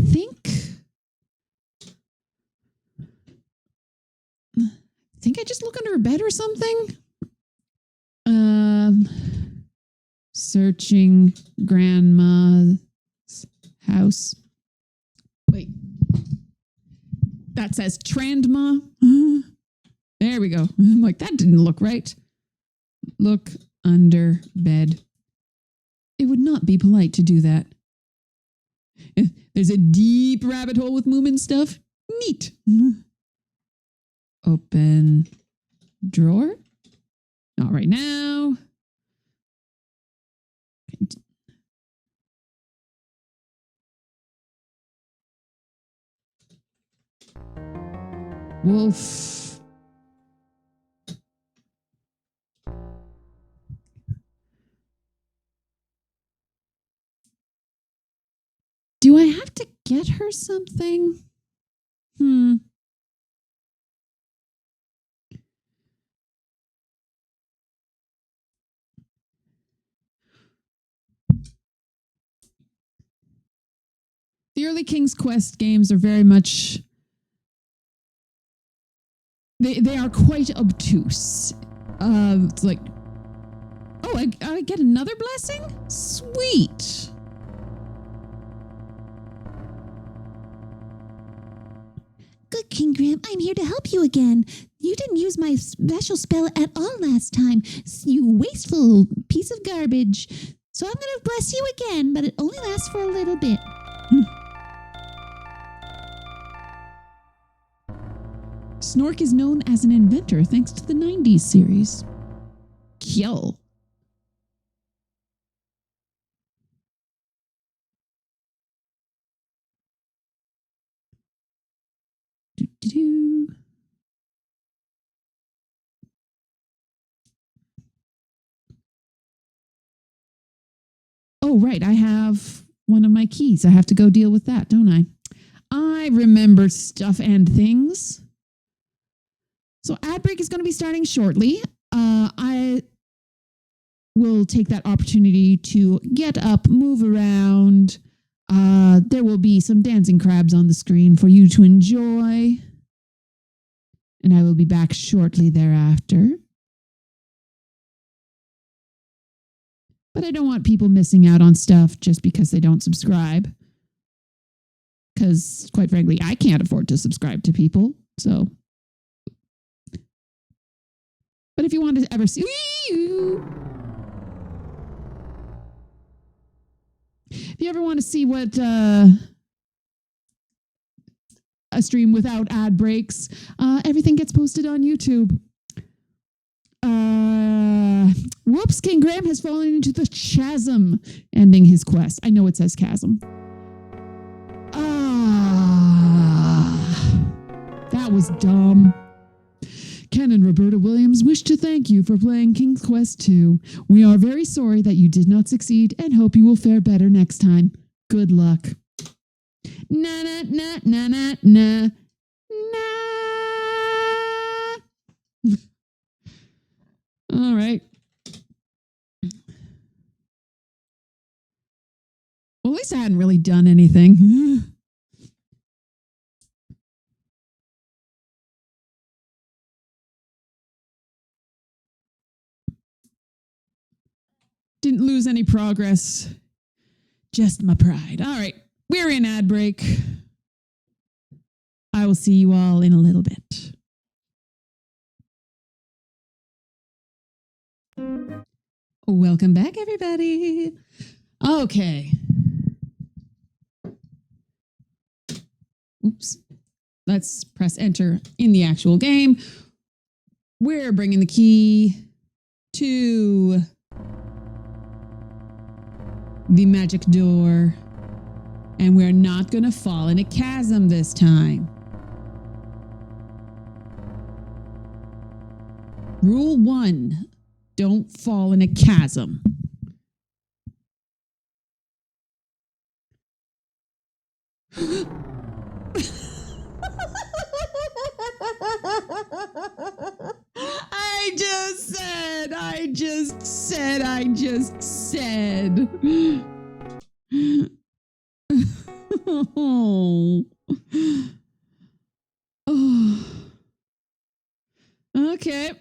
think I just look under a bed or something. Searching Grandma's house. Wait. That says Trandma. There we go. I'm like, that didn't look right. Look under bed. It would not be polite to do that. There's a deep rabbit hole with Moomin stuff. Neat. Open drawer. Not right now. Wolf. Do I have to get her something? The early King's Quest games are very much... They are quite obtuse. It's like, oh, I get another blessing? Sweet. Good King Graham, I'm here to help you again. You didn't use my special spell at all last time, you wasteful piece of garbage. So I'm going to bless you again, but it only lasts for a little bit. Snork is known as an inventor thanks to the 90s series. Kill. do. Oh, right. I have one of my keys. I have to go deal with that, don't I? I remember stuff and things. So ad break is going to be starting shortly. I will take that opportunity to get up, move around. There will be some dancing crabs on the screen for you to enjoy. And I will be back shortly thereafter. But I don't want people missing out on stuff just because they don't subscribe. Because, quite frankly, I can't afford to subscribe to people. So. But if you want to ever see. If you ever want to see what a stream without ad breaks, everything gets posted on YouTube. Whoops, King Graham has fallen into the chasm, ending his quest. I know it says chasm. That was dumb. Ken and Roberta Williams wish to thank you for playing King's Quest 2. We are very sorry that you did not succeed and hope you will fare better next time. Good luck. Na na na na na na na. All right. Well, at least I hadn't really done anything. Didn't lose any progress. Just my pride. All right. We're in ad break. I will see you all in a little bit. Welcome back, everybody. Okay. Oops. Let's press enter in the actual game. We're bringing the key to the magic door, and we're not going to fall in a chasm this time. Rule 1, don't fall in a chasm. I just said. Oh. Oh. Okay.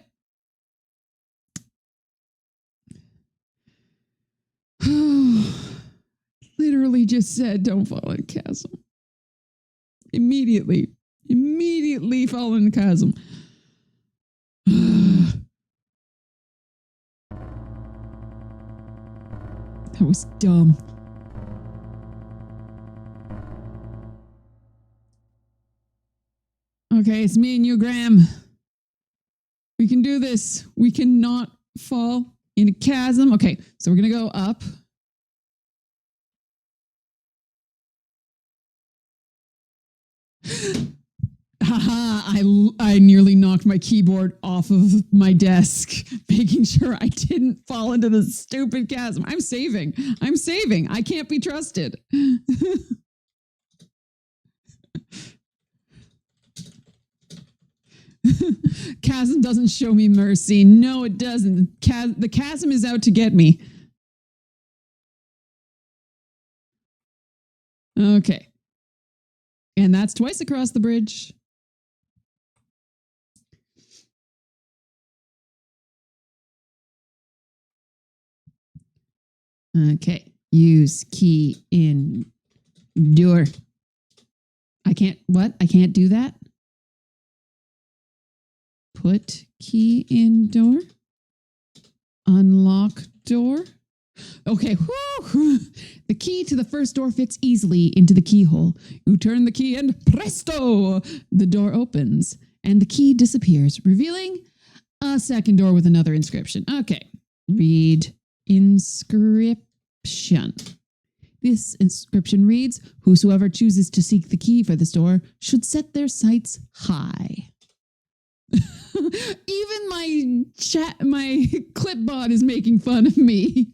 Literally just said don't fall in a chasm. Immediately fall in the chasm. That was dumb. Okay, it's me and you, Graham. We can do this. We cannot fall in a chasm. Okay, so we're going to go up. Haha, I nearly knocked my keyboard off of my desk, making sure I didn't fall into the stupid chasm. I'm saving. I can't be trusted. Chasm doesn't show me mercy. No, it doesn't. The chasm is out to get me. Okay. And that's twice across the bridge. Okay. Use key in door. I can't do that. Put key in door. Unlock door. Okay. Whew. The key to the first door fits easily into the keyhole. You turn the key and presto! The door opens and the key disappears, revealing a second door with another inscription. Okay. Read inscription. This inscription reads, "Whosoever chooses to seek the key for this door should set their sights high." Even my clipbot is making fun of me.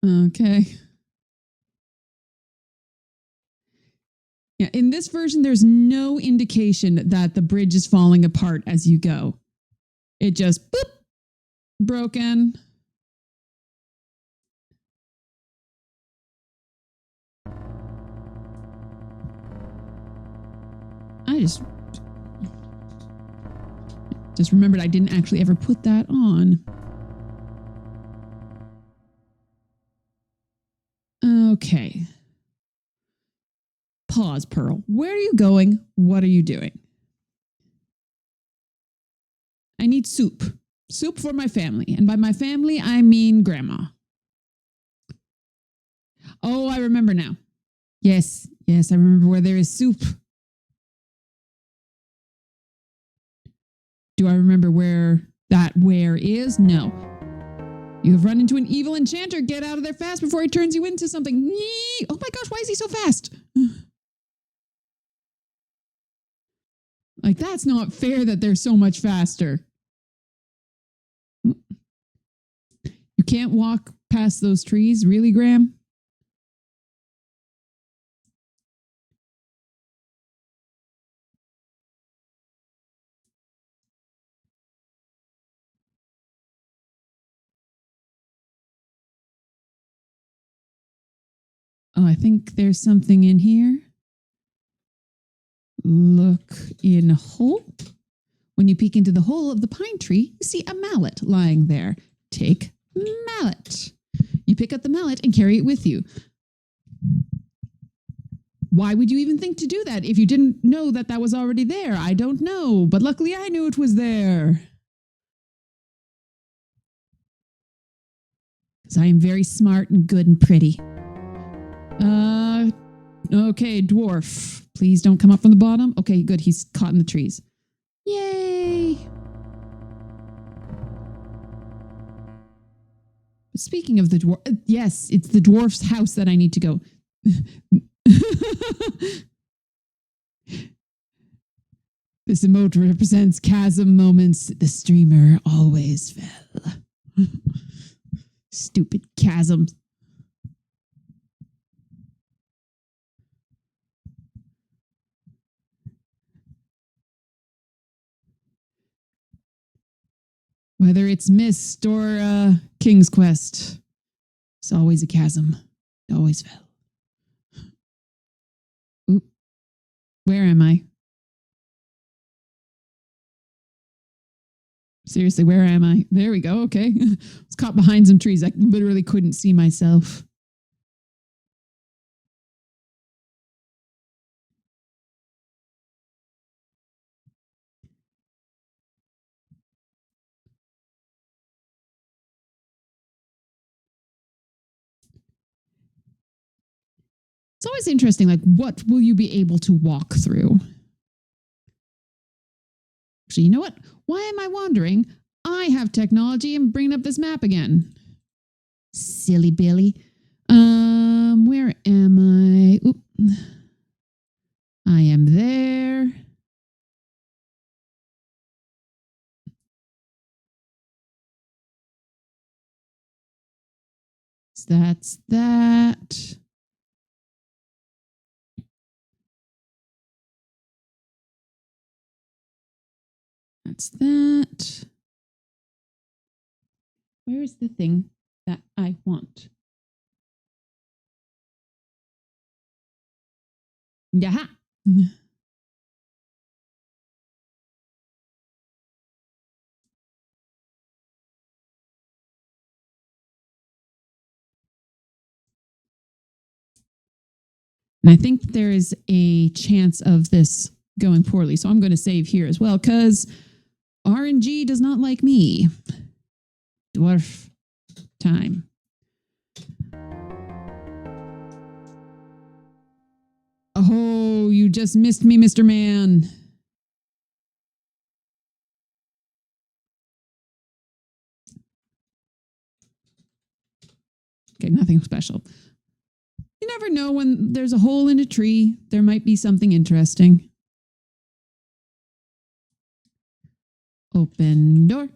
Okay. Yeah, in this version, there's no indication that the bridge is falling apart as you go. It just boop, broken. I just remembered I didn't actually ever put that on. Okay. Pause, Pearl. Where are you going? What are you doing? I need soup. Soup for my family. And by my family, I mean Grandma. Oh, I remember now. Yes, I remember where there is soup. Do I remember where that where is? No. You have run into an evil enchanter. Get out of there fast before he turns you into something. Oh my gosh, why is he so fast? Like, that's not fair that they're so much faster. You can't walk past those trees, really, Graham? Oh, I think there's something in here. Look in hole. When you peek into the hole of the pine tree, you see a mallet lying there. Take mallet. You pick up the mallet and carry it with you. Why would you even think to do that if you didn't know that that was already there? I don't know, but luckily I knew it was there. Because I am very smart and good and pretty. Okay, dwarf. Please don't come up from the bottom. Okay, good. He's caught in the trees. Yay! Speaking of the dwarf, yes, it's the dwarf's house that I need to go. This emote represents chasm moments. The streamer always fell. Stupid chasms. Whether it's Myst or King's Quest, it's always a chasm. It always fell. Oop. Where am I? Seriously, where am I? There we go. Okay. I was caught behind some trees. I literally couldn't see myself. It's always interesting, like, what will you be able to walk through? Actually, you know what? Why am I wandering? I have technology and bringing up this map again. Silly Billy. Where am I? Oop. I am there. So that's that. That's that. Where is the thing that I want? Yaha. And I think there is a chance of this going poorly. So I'm going to save here as well because RNG does not like me. Dwarf time. Oh, you just missed me, Mr. Man. Nothing special. You never know when there's a hole in a tree. There might be something interesting. Open door.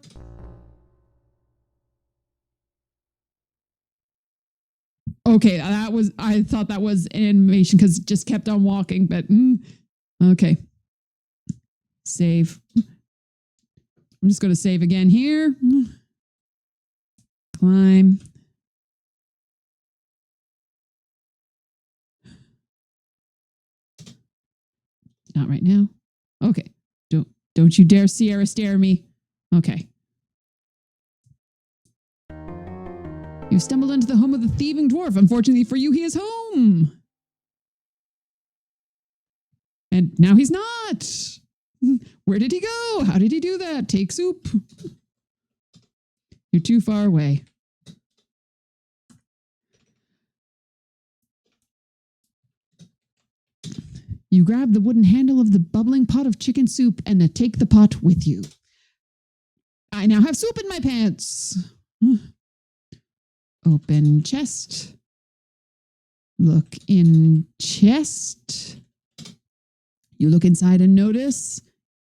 Okay, I thought that was an animation because it just kept on walking, but okay. Save. I'm just going to save again here. Climb. Not right now. Okay. Don't you dare Sierra stare me. Okay. You stumbled into the home of the thieving dwarf. Unfortunately for you, he is home. And now he's not. Where did he go? How did he do that? Take soup. You're too far away. You grab the wooden handle of the bubbling pot of chicken soup and take the pot with you. I now have soup in my pants. Open chest. Look in chest. You look inside and notice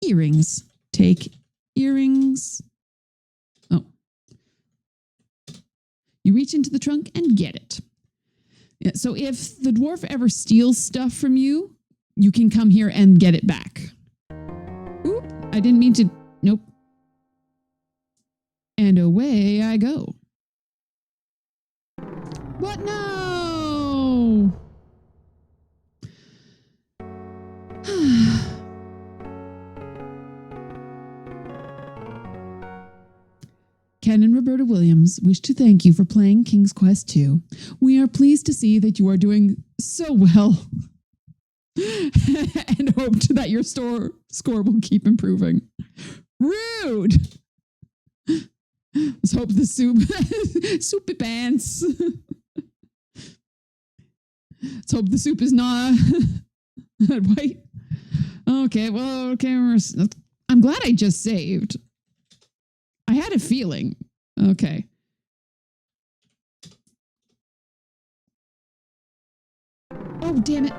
earrings. Take earrings. Oh. You reach into the trunk and get it. Yeah, so if the dwarf ever steals stuff from you, you can come here and get it back. Oop, I didn't mean to. Nope. And away I go. What? No! Ken and Roberta Williams wish to thank you for playing King's Quest II. We are pleased to see that you are doing so well and hope that your score will keep improving. Rude! Let's hope the soupy pants. Let's hope the soup is not white. Okay, well, okay. I'm glad I just saved. I had a feeling. Okay. Oh, damn it.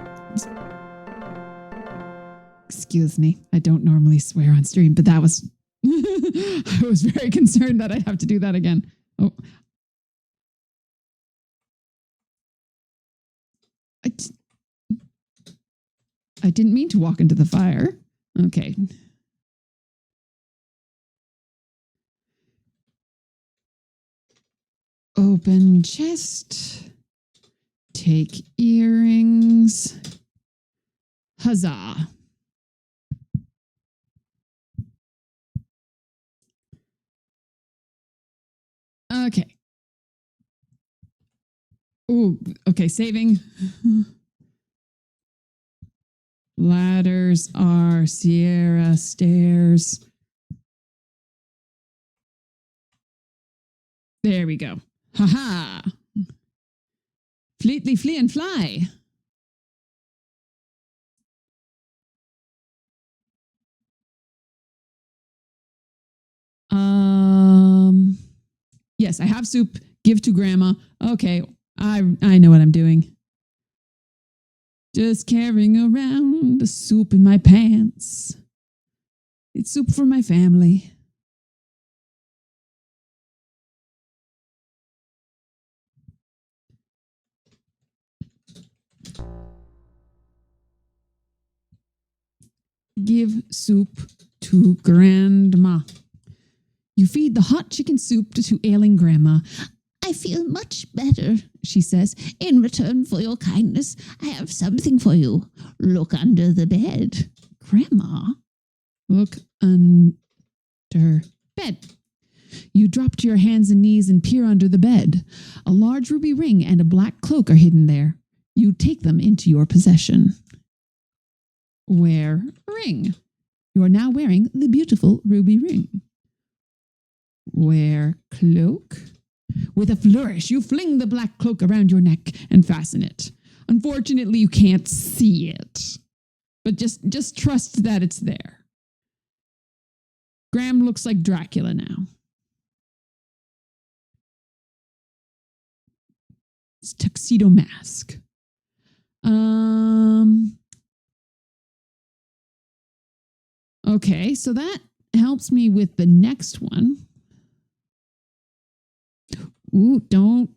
Excuse me. I don't normally swear on stream, but that was... I was very concerned that I'd have to do that again. Oh. I didn't mean to walk into the fire. Okay. Open chest. Take earrings. Huzzah. Okay. Ooh, okay, saving. Ladders are Sierra stairs. There we go. Ha-ha. Fleetly flee and fly. Yes, I have soup. Give to grandma. Okay, I know what I'm doing. Just carrying around the soup in my pants. It's soup for my family. Give soup to grandma. You feed the hot chicken soup to ailing grandma. I feel much better, she says. In return for your kindness, I have something for you. Look under the bed. Grandma? Look under bed. You drop to your hands and knees and peer under the bed. A large ruby ring and a black cloak are hidden there. You take them into your possession. Wear ring. You are now wearing the beautiful ruby ring. Wear cloak. With a flourish, you fling the black cloak around your neck and fasten it. Unfortunately, you can't see it, but just trust that it's there. Graham looks like Dracula now. It's tuxedo mask. Okay, so that helps me with the next one. Ooh, don't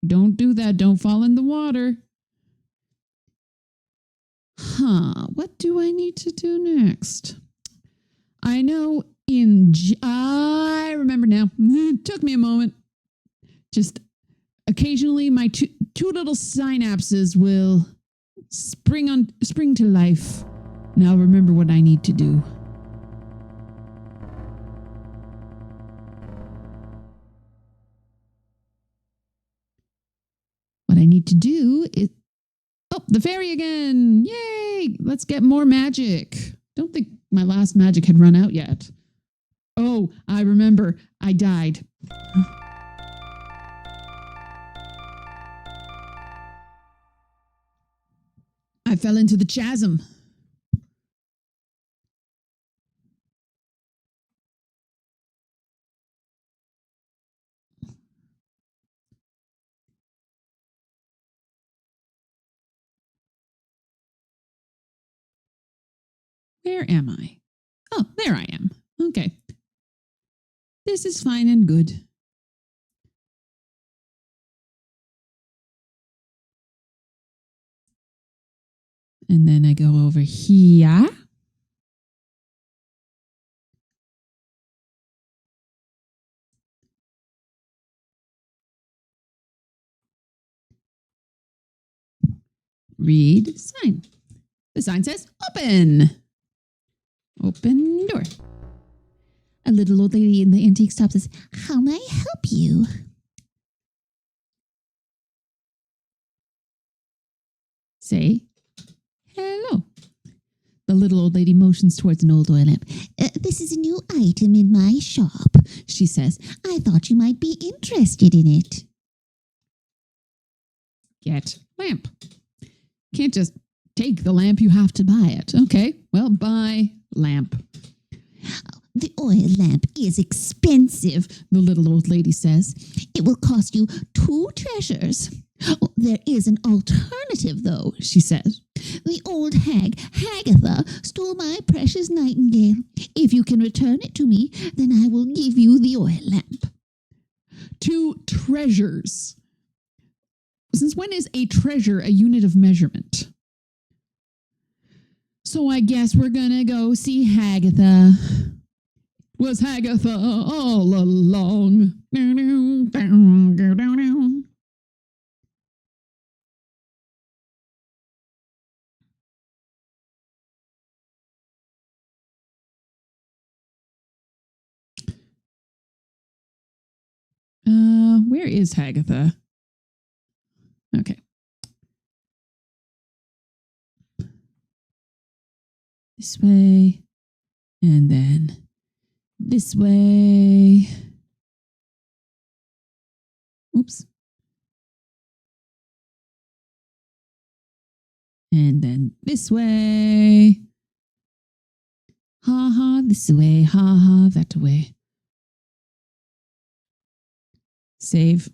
do that. Don't fall in the water. What do I need to do next? I know I remember now. It took me a moment. Just occasionally my two little synapses will spring to life. And I'll remember what I need to do. What I need to do is... Oh, the fairy again. Yay! Let's get more magic. Don't think my last magic had run out yet. Oh, I remember. I died. I fell into the chasm. Where am I? Oh, there I am. Okay. This is fine and good. And then I go over here. Read sign. The sign says open. Open door. A little old lady in the antique shop says, "How may I help you?" Say hello. The little old lady motions towards an old oil lamp. "This is a new item in my shop," she says. "I thought you might be interested in it." Get lamp. Can't just take the lamp, you have to buy it. Okay, well, buy lamp. "The oil lamp is expensive," the little old lady says. "It will cost you 2 treasures. Oh, there is an alternative, though," she says. "The old hag, Hagatha, stole my precious nightingale. If you can return it to me, then I will give you the oil lamp." 2 treasures. Since when is a treasure a unit of measurement? So I guess we're gonna go see Hagatha. Was Hagatha all along? Where is Hagatha? Okay. This way. And then this way. Oops. And then this way. Ha ha, this way. Ha ha, that way. Save.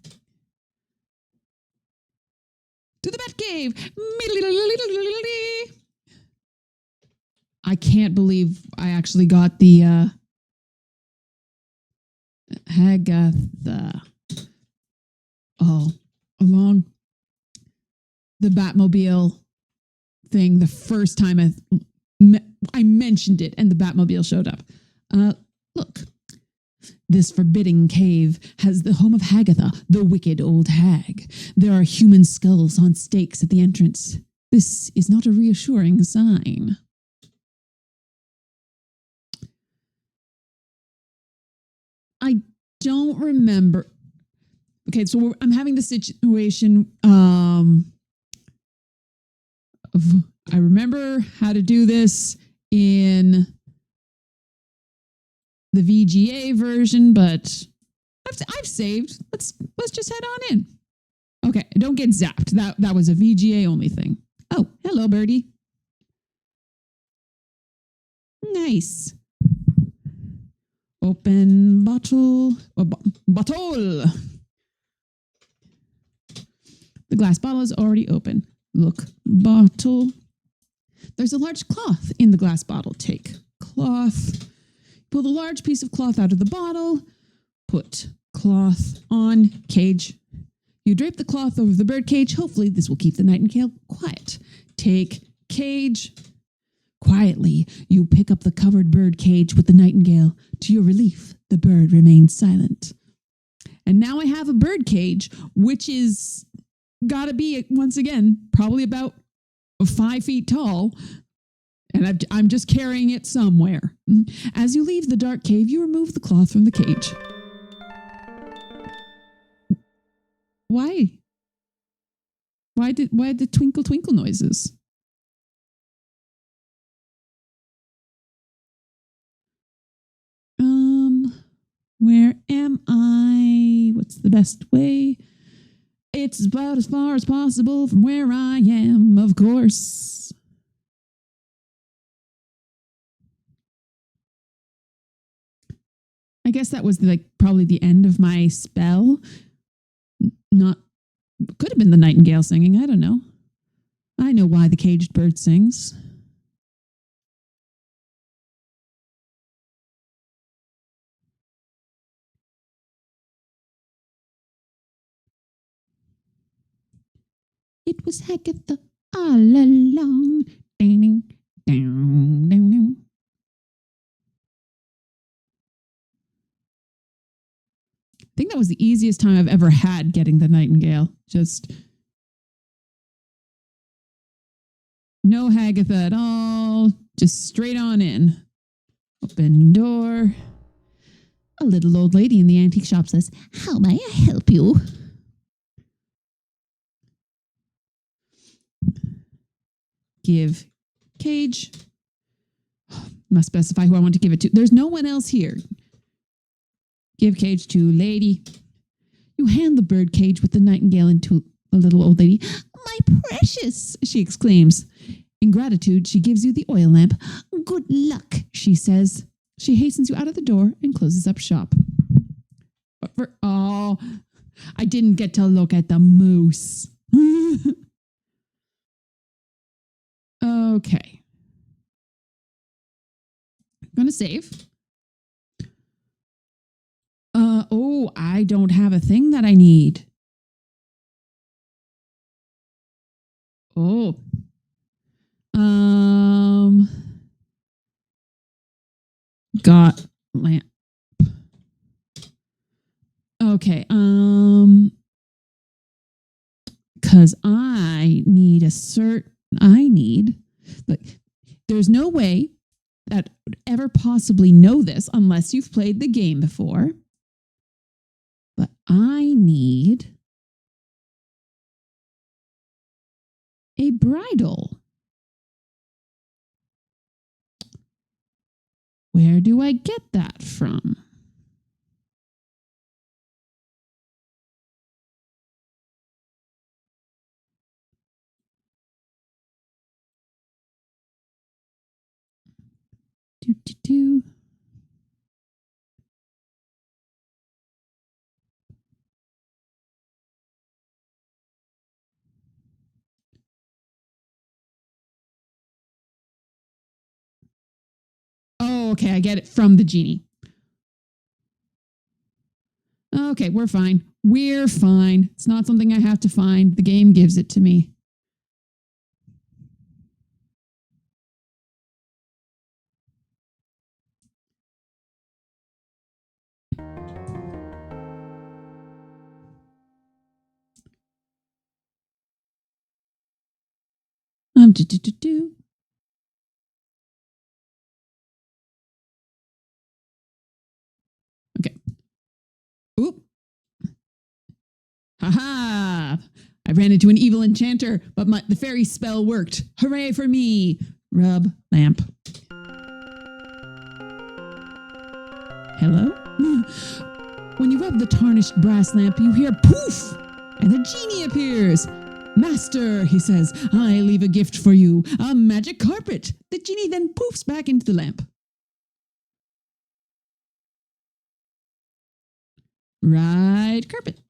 To the Batcave. I can't believe I actually got the Hagatha. Oh, along the Batmobile thing the first time I mentioned it and the Batmobile showed up. Look. This forbidding cave has the home of Hagatha, the wicked old hag. There are human skulls on stakes at the entrance. This is not a reassuring sign. I don't remember. Okay, so I'm having the situation of, I remember how to do this in the VGA version, but I've saved. Let's just head on in. Okay, don't get zapped. That was a VGA only thing. Oh, hello, birdie. Nice. Open bottle. Bottle. The glass bottle is already open. Look, bottle. There's a large cloth in the glass bottle. Take cloth. Pull the large piece of cloth out of the bottle. Put cloth on cage. You drape the cloth over the bird cage. Hopefully this will keep the nightingale quiet. Take cage. Quietly, you pick up the covered bird cage with the nightingale. To your relief, the bird remains silent. And now I have a bird cage, which is gotta be, once again, probably about 5 feet tall. And I'm just carrying it somewhere. As you leave the dark cave, you remove the cloth from the cage. Why? Why the twinkle twinkle noises? Where am I? What's the best way? It's about as far as possible from where I am, of course. I guess that was probably the end of my spell. Not could have been the nightingale singing. I don't know. I know why the caged bird sings. It was Hagatha all along. Ding, ding, ding, ding. I think that was the easiest time I've ever had getting the nightingale. Just no Hagatha at all. Just straight on in. Open door. A little old lady in the antique shop says, "How may I help you?" Give cage. Must specify who I want to give it to. There's no one else here. Give cage to lady. You hand the bird cage with the nightingale into the little old lady. "My precious," She exclaims. In gratitude, she gives you the oil lamp. "Good luck," She says. She hastens you out of the door and closes up shop. Oh, I didn't get to look at the moose. Okay. I'm gonna save. Oh, I don't have a thing that I need. Oh. Got lamp. Okay, cuz I need like there's no way that I would ever possibly know this unless you've played the game before. But I need a bridle. Where do I get that from? Do, do, do. Oh, okay, I get it from the genie. Okay, we're fine. We're fine. It's not something I have to find. The game gives it to me. Do, do, do, do. Okay. Oop. Haha. I ran into an evil enchanter, but the fairy spell worked. Hooray for me. Rub lamp. Hello? When you rub the tarnished brass lamp, you hear poof, and the genie appears. Master, he says, I leave a gift for you, a magic carpet. The genie then poofs back into the lamp. Right carpet.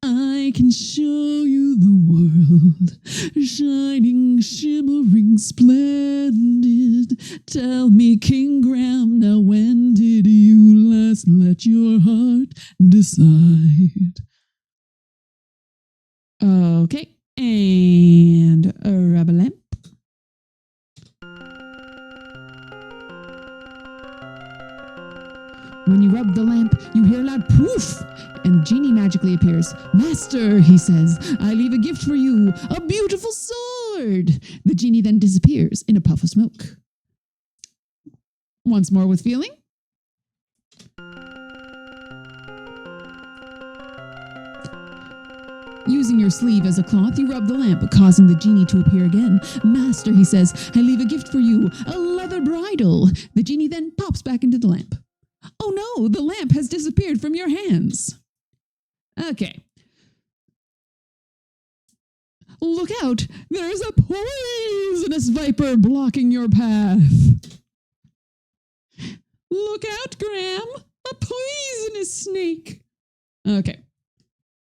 I can show you the world, shining, shimmering, splendid. Tell me, King Graham, now when did you last let your heart decide? Okay, and rub a lamp. When you rub the lamp, you hear a loud poof, and the genie magically appears. Master, he says, I leave a gift for you, a beautiful sword. The genie then disappears in a puff of smoke. Once more with feeling. Using your sleeve as a cloth, you rub the lamp, causing the genie to appear again. Master, he says, I leave a gift for you, a leather bridle. The genie then pops back into the lamp. Oh no, the lamp has disappeared from your hands. Okay. Look out, there's a poisonous viper blocking your path. Look out, Graham, a poisonous snake. Okay.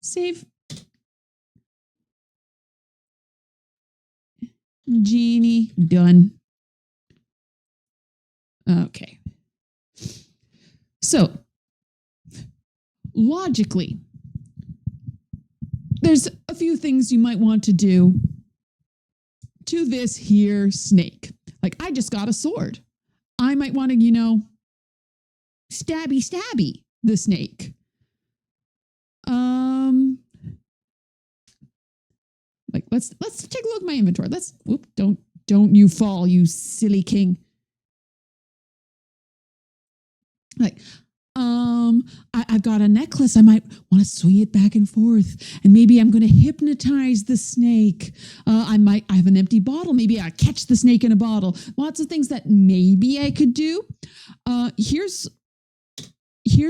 Save. Genie, done. Okay. So, logically, there's a few things you might want to do to this here snake. Like, I just got a sword. I might want to, stabby the snake. Like, let's take a look at my inventory. Don't you fall, you silly king. Like, I've got a necklace. I might want to swing it back and forth, and maybe I'm going to hypnotize the snake. I have an empty bottle. Maybe I catch the snake in a bottle. Lots of things that maybe I could do. Here's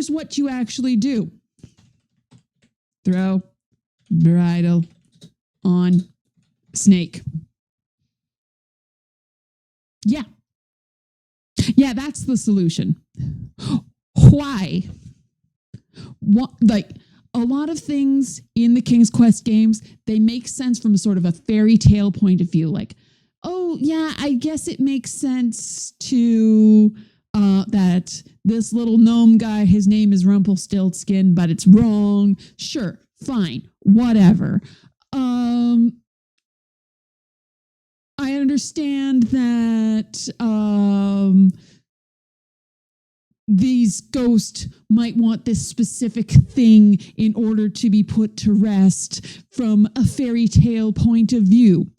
what you actually do. Throw bridle on snake. Yeah, that's the solution. Why? What, like, a lot of things in the King's Quest games, they make sense from a sort of a fairy tale point of view. Like, oh, yeah, I guess it makes sense to that this little gnome guy, his name is Rumpelstiltskin, but it's wrong. Sure, fine, whatever. I understand that these ghosts might want this specific thing in order to be put to rest from a fairy tale point of view.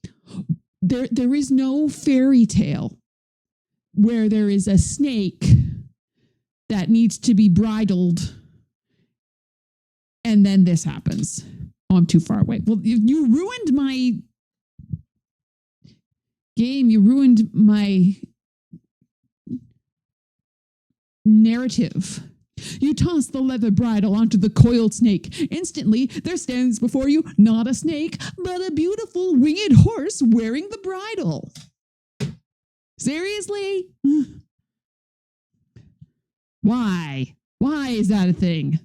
There is no fairy tale where there is a snake that needs to be bridled and then this happens. Oh, I'm too far away. Well, you ruined my game. You ruined my narrative. You toss the leather bridle onto the coiled snake. Instantly, there stands before you not a snake, but a beautiful winged horse wearing the bridle. Seriously? Why? Why is that a thing?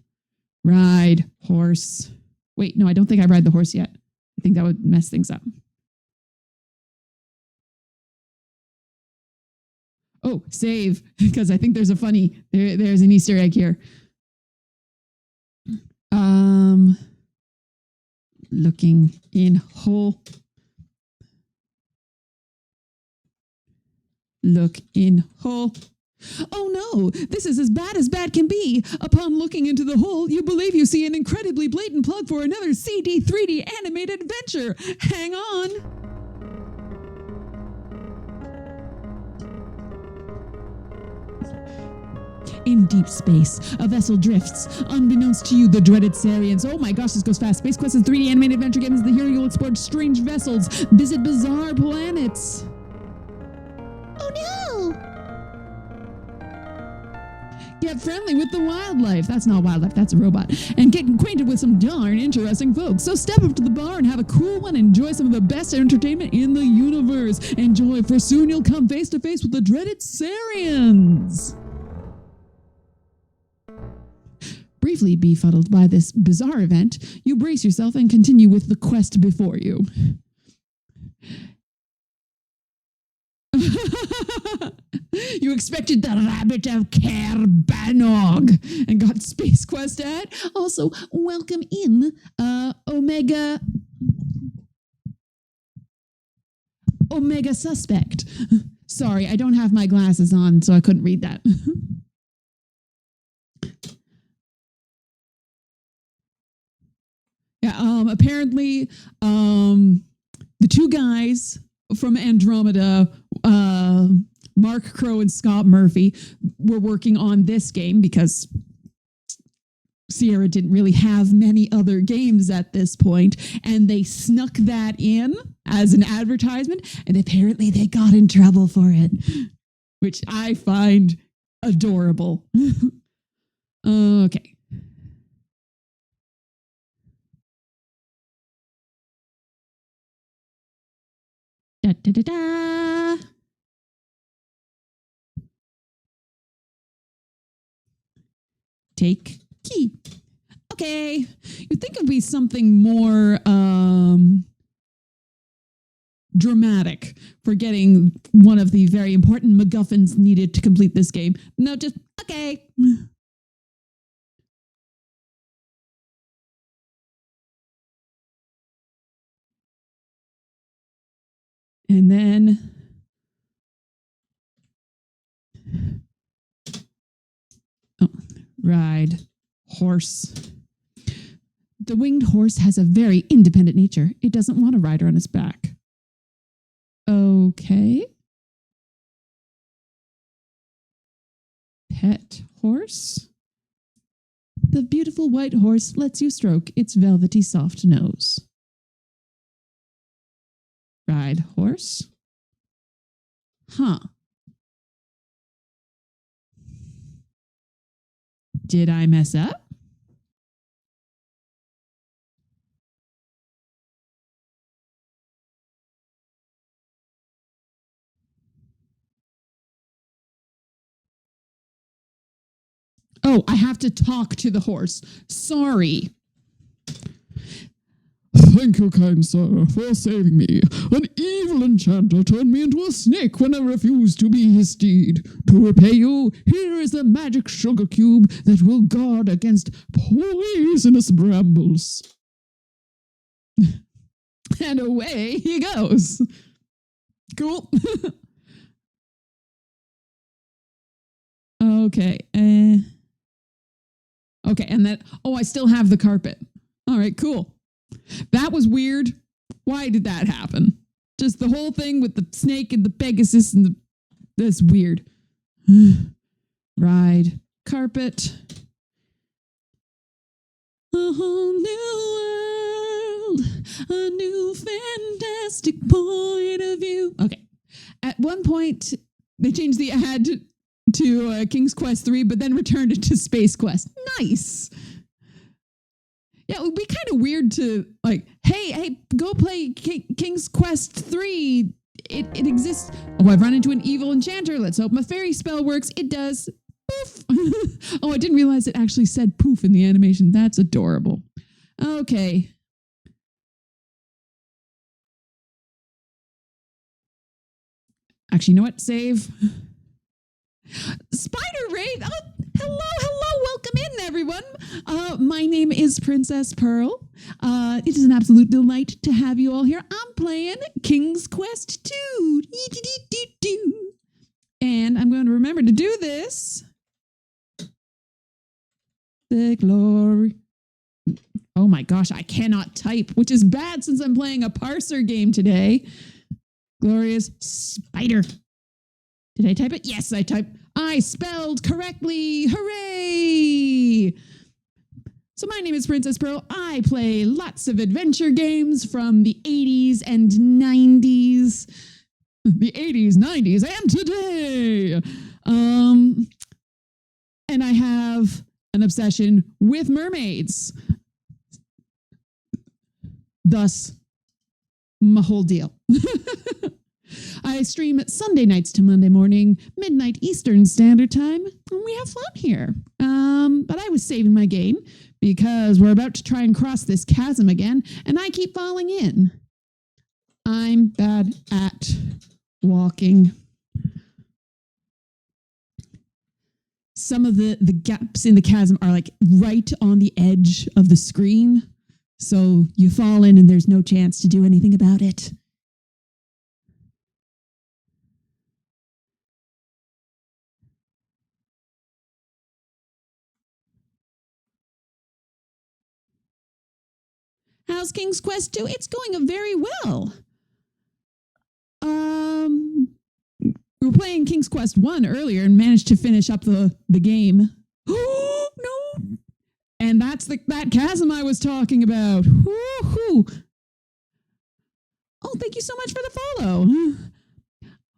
Ride horse. Wait, no, I don't think I ride the horse yet. I think that would mess things up. Oh, save, because I think there's a funny, there's an Easter egg here. Looking in hole. Look in hole. Oh no, this is as bad can be. Upon looking into the hole, you believe you see an incredibly blatant plug for another CD 3D animated adventure. Hang on. In deep space, a vessel drifts. Unbeknownst to you, the dreaded Sarians. Oh my gosh, this goes fast. Space Quest is 3D animated adventure games. The hero you'll explore strange vessels, visit bizarre planets. Oh no! Get friendly with the wildlife. That's not wildlife, that's a robot. And get acquainted with some darn interesting folks. So step up to the bar and have a cool one. Enjoy some of the best entertainment in the universe. Enjoy, for soon you'll come face to face with the dreaded Sarians. Briefly befuddled by this bizarre event, you brace yourself and continue with the quest before you. You expected the Rabbit of Kerbanog and got Space Quest at. Also, welcome in Omega Suspect. Sorry, I don't have my glasses on, so I couldn't read that. Yeah, apparently, the two guys from Andromeda, Mark Crow and Scott Murphy, were working on this game because Sierra didn't really have many other games at this point, and they snuck that in as an advertisement, and apparently they got in trouble for it, which I find adorable. Okay. Da, da, da, da. Take key. Okay. You'd think it'd be something more dramatic for getting one of the very important MacGuffins needed to complete this game. No, just okay. And then ride horse. The winged horse has a very independent nature. It doesn't want a rider on its back. Okay. Pet horse. The beautiful white horse lets you stroke its velvety soft nose. Ride horse. Huh. Did I mess up? Oh, I have to talk to the horse. Sorry. Thank you, kind sir, for saving me. An evil enchanter turned me into a snake when I refused to be his steed. To repay you, here is a magic sugar cube that will guard against poisonous brambles. And away he goes. Cool. Okay. Okay, and then, oh, I still have the carpet. All right, cool. That was weird. Why did that happen? Just the whole thing with the snake and the Pegasus and that's weird. Ride carpet. A whole new world, a new fantastic point of view. Okay. At one point, they changed the ad to King's Quest 3, but then returned it to Space Quest. Nice. Yeah, it would be kind of weird to like, hey, go play King's Quest 3. It exists. Oh, I've run into an evil enchanter. Let's hope my fairy spell works. It does. Poof. Oh, I didn't realize it actually said poof in the animation. That's adorable. Okay. Actually, you know what? Save. Spider Wraith. Oh, hello, welcome in, everyone. My name is Princess Pearl. It is an absolute delight to have you all here. I'm playing King's Quest 2. And I'm going to remember to do this. The glory. Oh my gosh, I cannot type, which is bad since I'm playing a parser game today. Glorious spider. Did I type it? Yes, I typed. I spelled correctly. Hooray! So my name is Princess Pearl. I play lots of adventure games from the 80s and 90s. The 80s, 90s, and today. And I have an obsession with mermaids. Thus, my whole deal. I stream Sunday nights to Monday morning, midnight Eastern Standard Time, and we have fun here. But I was saving my game because we're about to try and cross this chasm again, and I keep falling in. I'm bad at walking. Some of the gaps in the chasm are like right on the edge of the screen. So you fall in and there's no chance to do anything about it. How's King's Quest 2? It's going very well. We were playing King's Quest 1 earlier and managed to finish up the game. Oh, no. And that's that chasm I was talking about. Woo-hoo. Oh, thank you so much for the follow.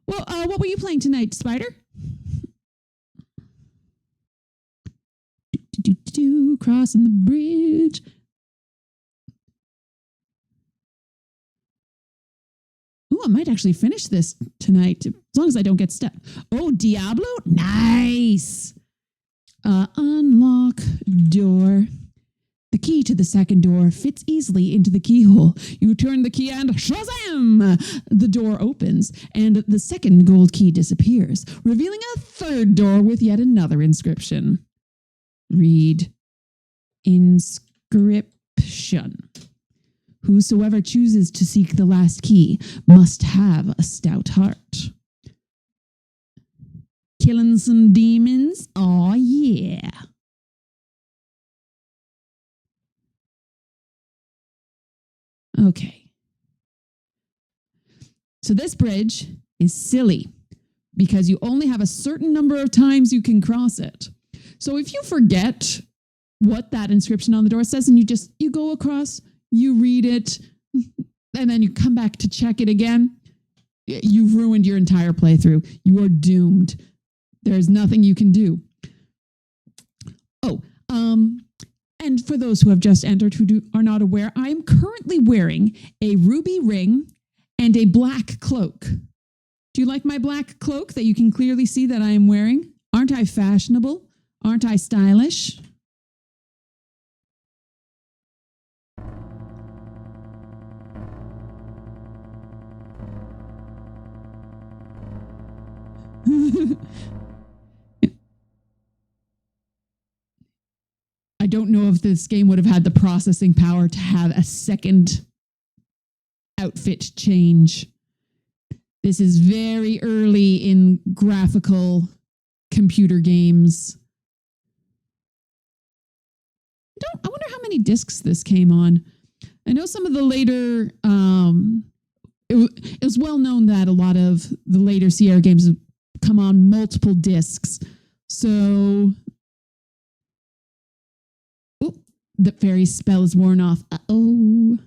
Well, what were you playing tonight, Spider? Crossing the bridge. Oh, I might actually finish this tonight, as long as I don't get stuck. Oh, Diablo? Nice. Unlock door. The key to the second door fits easily into the keyhole. You turn the key and shazam! The door opens and the second gold key disappears, revealing a third door with yet another inscription. Read. Inscription. Whosoever chooses to seek the last key must have a stout heart. Killing some demons? Aw, yeah. Okay. So this bridge is silly because you only have a certain number of times you can cross it. So if you forget what that inscription on the door says and you go across, you read it, and then you come back to check it again, you've ruined your entire playthrough. You are doomed. There's nothing you can do. Oh, and for those who have just entered who are not aware, I am currently wearing a ruby ring and a black cloak. Do you like my black cloak that you can clearly see that I am wearing? Aren't I fashionable? Aren't I stylish? I don't know if this game would have had the processing power to have a second outfit change. This is very early in graphical computer games. I wonder how many discs this came on. I know some of the later, it was well known that a lot of the later Sierra games have come on multiple discs. So, the fairy spell is worn off. Uh-oh.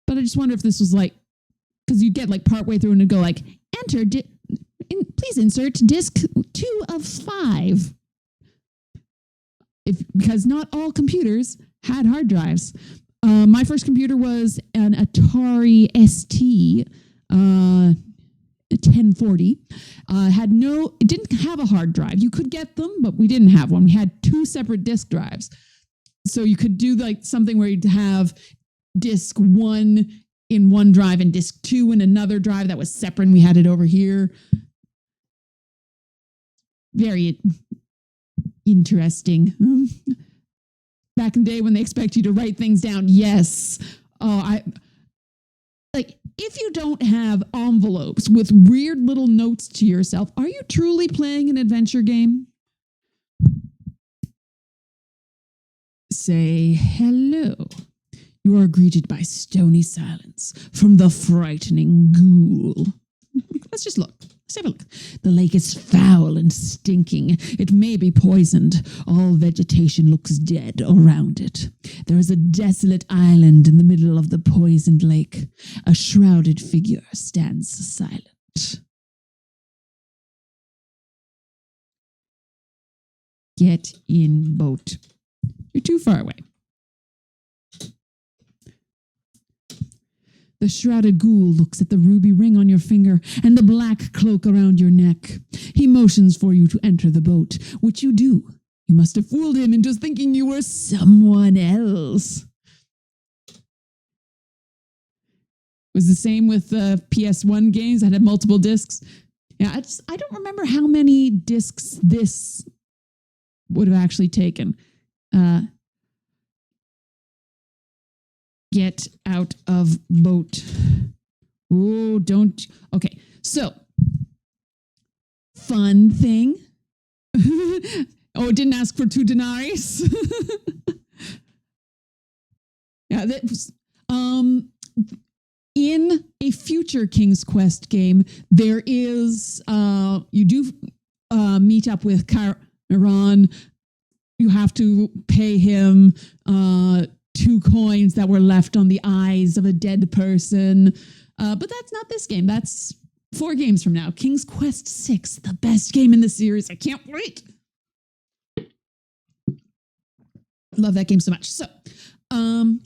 But I just wonder if this was like, because you'd get like partway through and it'd go like, enter, please insert disc 2 of 5. Because not all computers had hard drives. My first computer was an Atari ST 1040. It didn't have a hard drive. You could get them, but we didn't have one. We had 2 separate disk drives. So you could do like something where you'd have disk 1 in one drive and disk 2 in another drive that was separate. And we had it over here. Very interesting. Back in the day when they expect you to write things down. Yes. Oh, if you don't have envelopes with weird little notes to yourself, are you truly playing an adventure game? Say hello. You are greeted by stony silence from the frightening ghoul. Let's just look. Let's have a look. The lake is foul and stinking. It may be poisoned. All vegetation looks dead around it. There is a desolate island in the middle of the poisoned lake. A shrouded figure stands silent. Get in boat. You're too far away. The shrouded ghoul looks at the ruby ring on your finger and the black cloak around your neck. He motions for you to enter the boat, which you do. You must have fooled him into thinking you were someone else. It was the same with PS1 games that had multiple discs. Yeah, I don't remember how many discs this would have actually taken. Get out of boat. Oh, don't. Okay, so fun thing. Oh, it didn't ask for 2 denaries. Yeah, that was, in a future King's Quest game, there is you do meet up with Chiron. You have to pay him 2 coins that were left on the eyes of a dead person. But that's not this game. That's 4 games from now. King's Quest 6, the best game in the series. I can't wait. Love that game so much. So,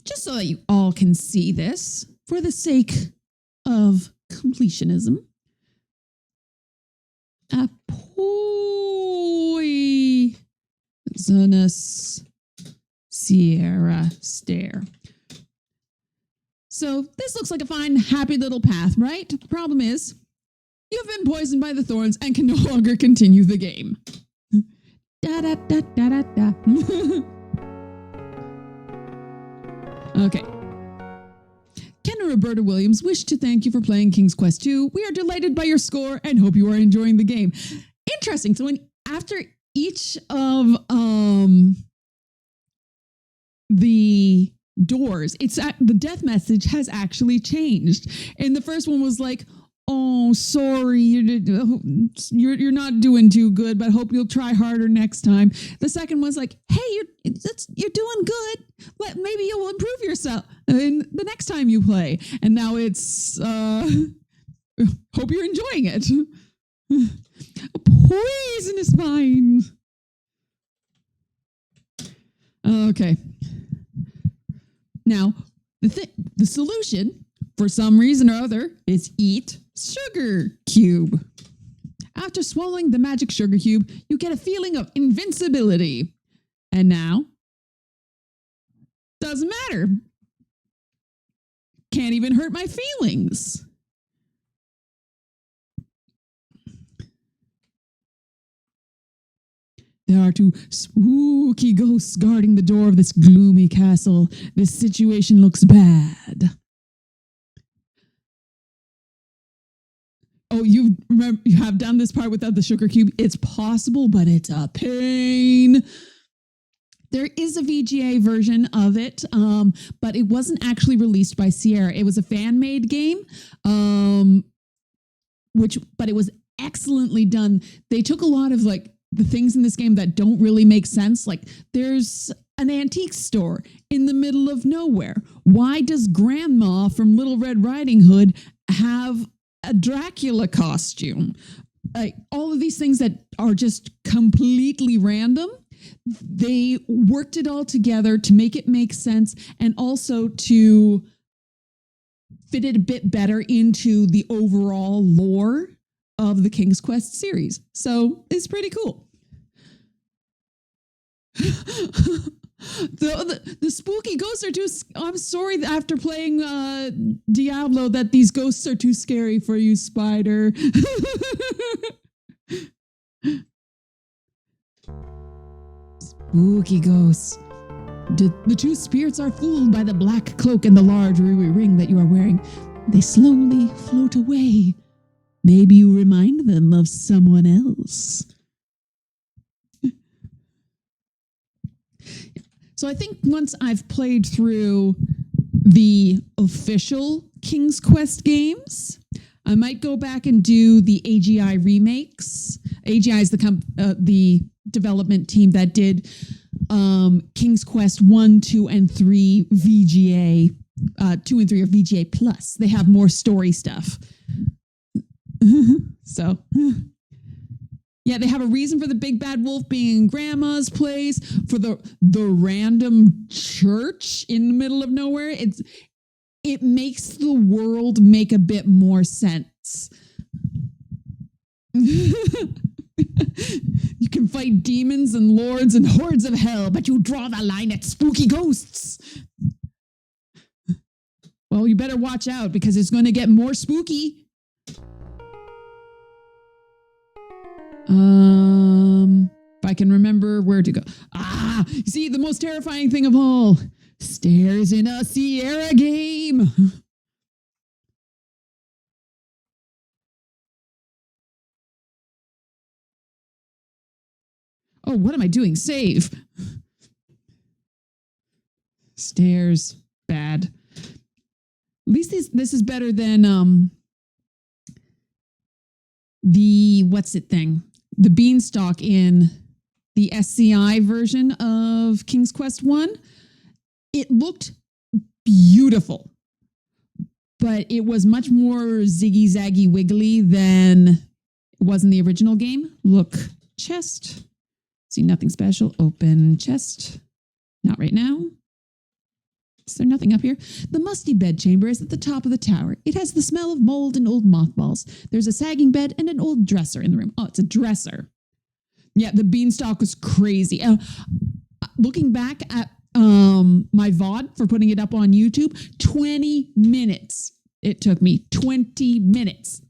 just so that you all can see this, for the sake of completionism, a poisonous Sierra Stair. So this looks like a fine, happy little path, right? The problem is, you've been poisoned by the thorns and can no longer continue the game. Da da da da da da. Okay. Ken and Roberta Williams wish to thank you for playing King's Quest 2. We are delighted by your score and hope you are enjoying the game. Interesting. So after each of the doors, the death message has actually changed. And the first one was like, "Oh, sorry, you're not doing too good, but I hope you'll try harder next time." The second was like, "Hey, you're doing good. Maybe you'll improve yourself in the next time you play." And now it's hope you're enjoying it. A poisonous vine. Okay. Now the solution, for some reason or other, is eat sugar cube. After swallowing the magic sugar cube, you get a feeling of invincibility. And now, doesn't matter. Can't even hurt my feelings. There are 2 spooky ghosts guarding the door of this gloomy castle. This situation looks bad. Oh, you have done this part without the sugar cube. It's possible, but it's a pain. There is a VGA version of it, but it wasn't actually released by Sierra. It was a fan-made game, but it was excellently done. They took a lot of the things in this game that don't really make sense. Like there's an antique store in the middle of nowhere. Why does Grandma from Little Red Riding Hood have a Dracula costume? All of these things that are just completely random. They worked it all together to make it make sense and also to fit it a bit better into the overall lore of the King's Quest series. So it's pretty cool. The spooky ghosts are too... I'm sorry after playing Diablo that these ghosts are too scary for you, Spider. Spooky ghosts. The 2 spirits are fooled by the black cloak and the large ruby ring that you are wearing. They slowly float away. Maybe you remind them of someone else. So I think once I've played through the official King's Quest games, I might go back and do the AGI remakes. AGI is the development team that did King's Quest 1, 2, and 3 VGA. 2 and 3 are VGA Plus. They have more story stuff. So, yeah, they have a reason for the big bad wolf being in Grandma's place, for the random church in the middle of nowhere. it makes the world make a bit more sense. You can fight demons and lords and hordes of hell, but you draw the line at spooky ghosts. Well, you better watch out because it's going to get more spooky. If I can remember where to go. See, the most terrifying thing of all. Stairs in a Sierra game. Oh, what am I doing? Save. Stairs. Bad. At least this is better than the what's it thing? The beanstalk in the SCI version of King's Quest 1. It looked beautiful, but it was much more ziggy zaggy wiggly than it was in the original game. Look, chest. See, nothing special. Open chest. Not right now. Is there nothing up here? The musty bedchamber is at the top of the tower. It has the smell of mold and old mothballs. There's a sagging bed and an old dresser in the room. Oh, it's a dresser. Yeah, the beanstalk was crazy. Looking back at my VOD for putting it up on YouTube, 20 minutes. It took me 20 minutes.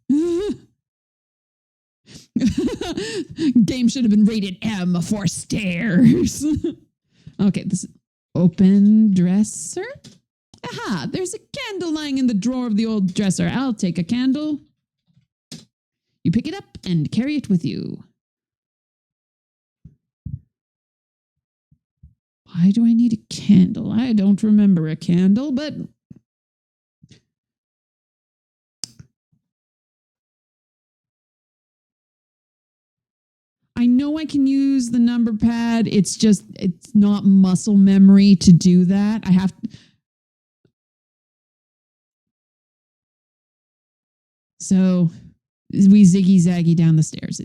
Game should have been rated M for stairs. Okay, this is open dresser. Aha, there's a candle lying in the drawer of the old dresser. I'll take a candle. You pick it up and carry it with you. Why do I need a candle? I don't remember a candle, but I know I can use the number pad. It's not muscle memory to do that. I have so we ziggy zaggy down the stairs.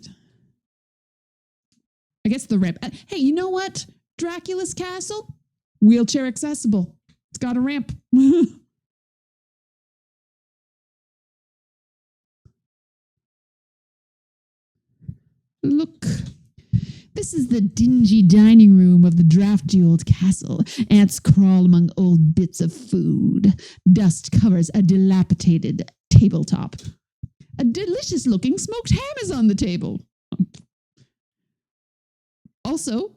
I guess the ramp. Hey, you know what? Dracula's castle, wheelchair accessible. It's got a ramp. Look, this is the dingy dining room of the drafty old castle. Ants crawl among old bits of food. Dust covers a dilapidated tabletop. A delicious-looking smoked ham is on the table. Also,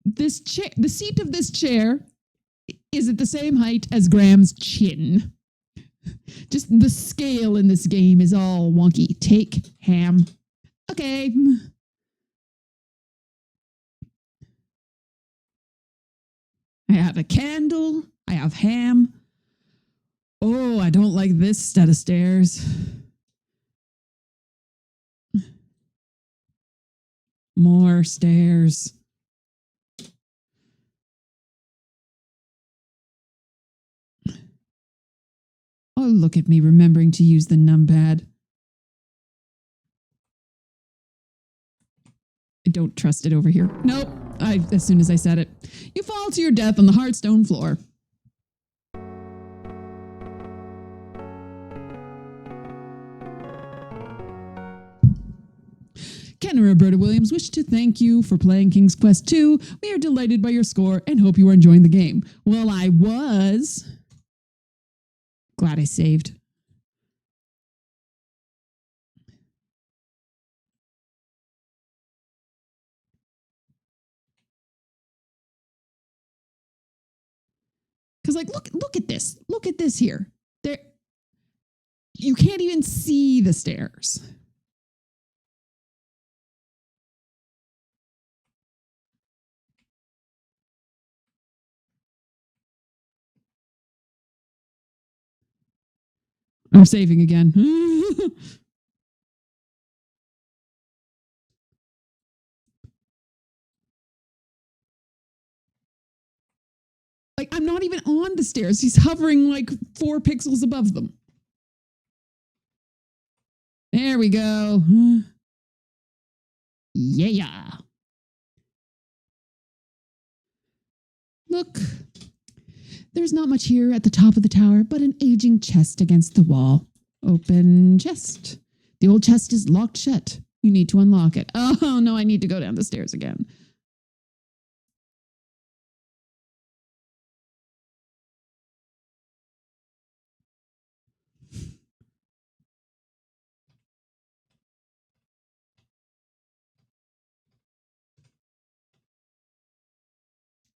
this chair, the seat of this chair is at the same height as Graham's chin. Just the scale in this game is all wonky. Take ham. Okay. I have a candle. I have ham. Oh, I don't like this set of stairs. More stairs. Oh, look at me remembering to use the numpad. I don't trust it over here. Nope. As soon as I said it. You fall to your death on the Hearthstone floor. Ken and Roberta Williams wish to thank you for playing King's Quest 2. We are delighted by your score and hope you are enjoying the game. Well, I was. Glad I saved. Because, like, look at this. Look at this here. There, you can't even see the stairs. I'm saving again. Like, I'm not even on the stairs. He's hovering like 4 pixels above them. There we go. Yeah. There's not much here at the top of the tower, but an aging chest against the wall. Open chest. The old chest is locked shut. You need to unlock it. Oh, no, I need to go down the stairs again.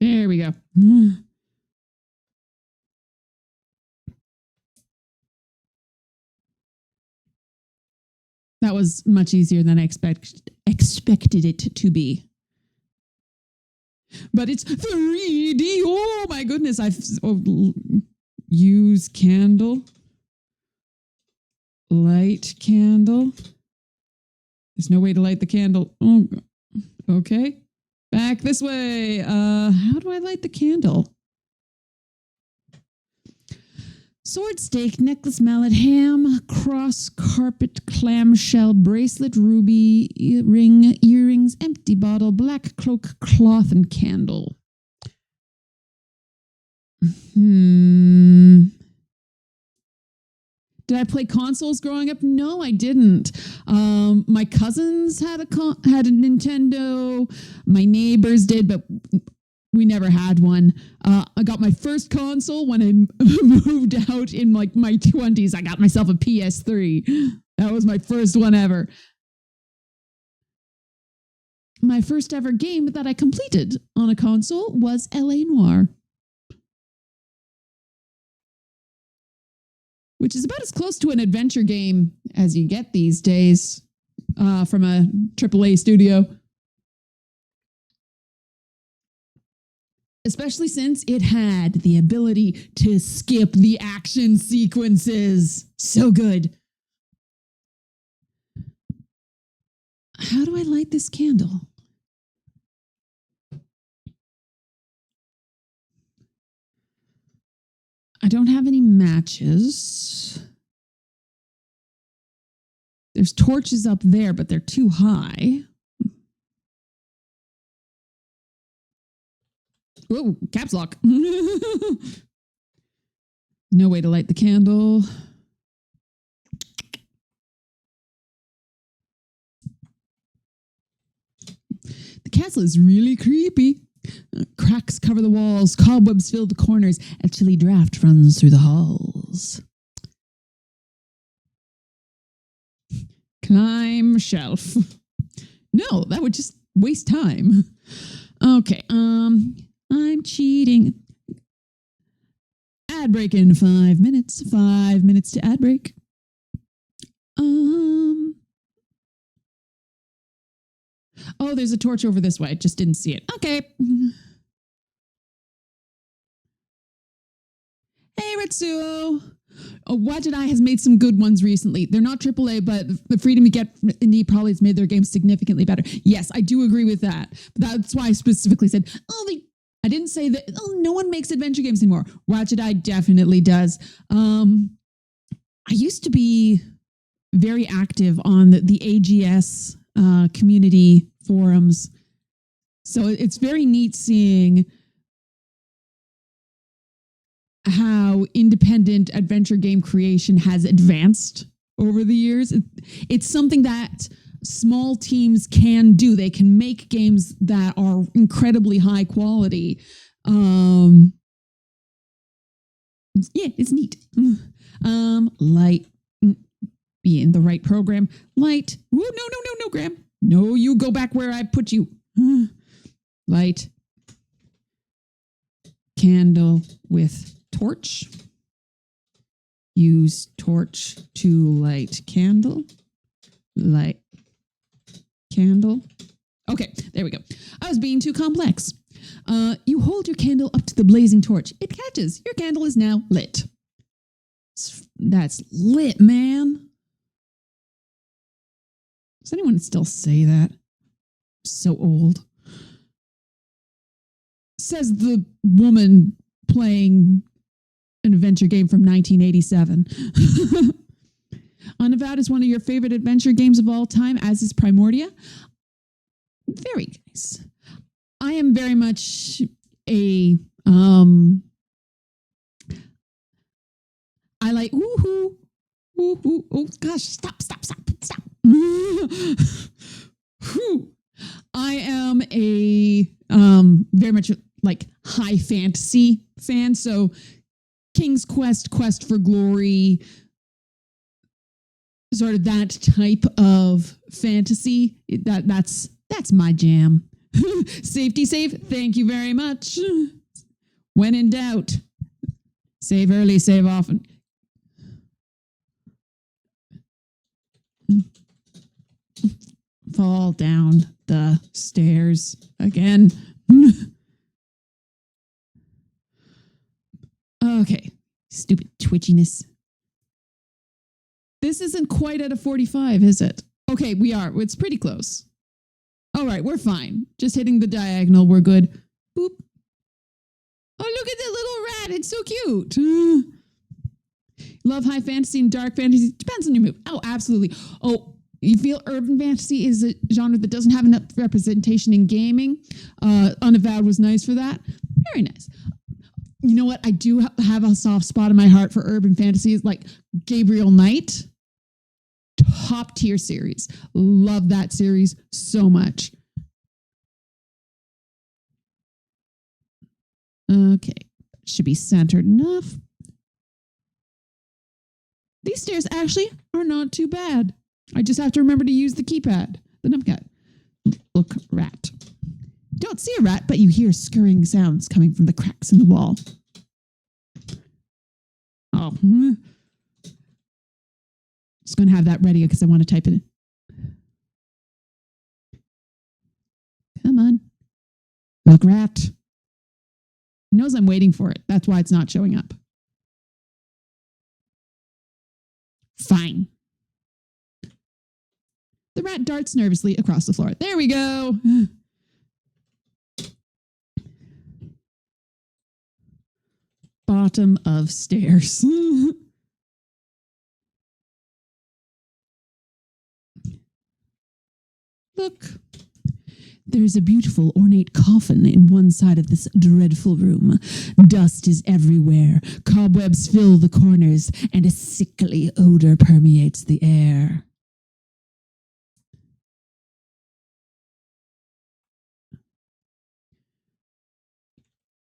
There we go. That was much easier than I expected it to be. But it's 3D. Oh my goodness. Use candle. Light candle. There's no way to light the candle. Oh, okay. Back this way. How do I light the candle? Sword, stake, necklace, mallet, ham, cross, carpet, clamshell, bracelet, ruby, ring, earrings, empty bottle, black cloak, cloth, and candle. Did I play consoles growing up? No, I didn't. My cousins had a Nintendo. My neighbors did, but we never had one. I got my first console when I moved out in like my 20s. I got myself a PS3. That was my first one ever. My first ever game that I completed on a console was L.A. Noire, which is about as close to an adventure game as you get these days from a AAA studio. Especially since it had the ability to skip the action sequences. So good. How do I light this candle? I don't have any matches. There's torches up there, but they're too high. Oh, caps lock. No way to light the candle. The castle is really creepy. Cracks cover the walls, cobwebs fill the corners, a chilly draft runs through the halls. Climb shelf. No, that would just waste time. Okay, I'm cheating. Ad break in 5 minutes. 5 minutes to ad break. Oh, there's a torch over this way. Just didn't see it. Okay. Hey, Retsuo. Oh, Wajidai has made some good ones recently. They're not AAA, but the freedom you get from indie probably has made their games significantly better. Yes, I do agree with that. But that's why I specifically said, I didn't say that, no one makes adventure games anymore. Wajidai definitely does. I used to be very active on the AGS community forums. So it's very neat seeing how independent adventure game creation has advanced over the years. It's something that small teams can do. They can make games that are incredibly high quality. Yeah, it's neat. Light. Be in the right program. Light. Ooh, no, Graham. No, you go back where I put you. Light. Candle with torch. Use torch to light candle. Light candle. Okay, there we go. I was being too complex. You hold your candle up to the blazing torch. It catches. Your candle is now lit. That's lit, man. Does anyone still say that? So old. Says the woman playing an adventure game from 1987. Unavowed is one of your favorite adventure games of all time, as is Primordia. Very nice. I am very much a I like woohoo. Woohoo. Oh gosh, stop. Whew. I am a very much like high fantasy fan. So King's Quest, Quest for Glory, sort of that type of fantasy. That's my jam. Safety save. Thank you very much. When in doubt, save early, save often. Fall down the stairs again. Okay, stupid twitchiness. This isn't quite at a 45, is it? Okay, we are. It's pretty close. All right, we're fine. Just hitting the diagonal. We're good. Boop. Oh, look at that little rat. It's so cute. Love high fantasy and dark fantasy. Depends on your mood. Oh, absolutely. Oh, you feel urban fantasy is a genre that doesn't have enough representation in gaming. Unavowed was nice for that. Very nice. You know what? I do have a soft spot in my heart for urban fantasies like Gabriel Knight. Top tier series. Love that series so much. Okay. Should be centered enough. These stairs actually are not too bad. I just have to remember to use the keypad, the numpad. Look, rat. Don't see a rat, but you hear scurrying sounds coming from the cracks in the wall. Oh. Just going to have that ready because I want to type it in. Come on. Look, rat. He knows I'm waiting for it. That's why it's not showing up. Fine. The rat darts nervously across the floor. There we go. Bottom of stairs. Look. There's a beautiful ornate coffin in one side of this dreadful room. Dust is everywhere. Cobwebs fill the corners, and a sickly odor permeates the air.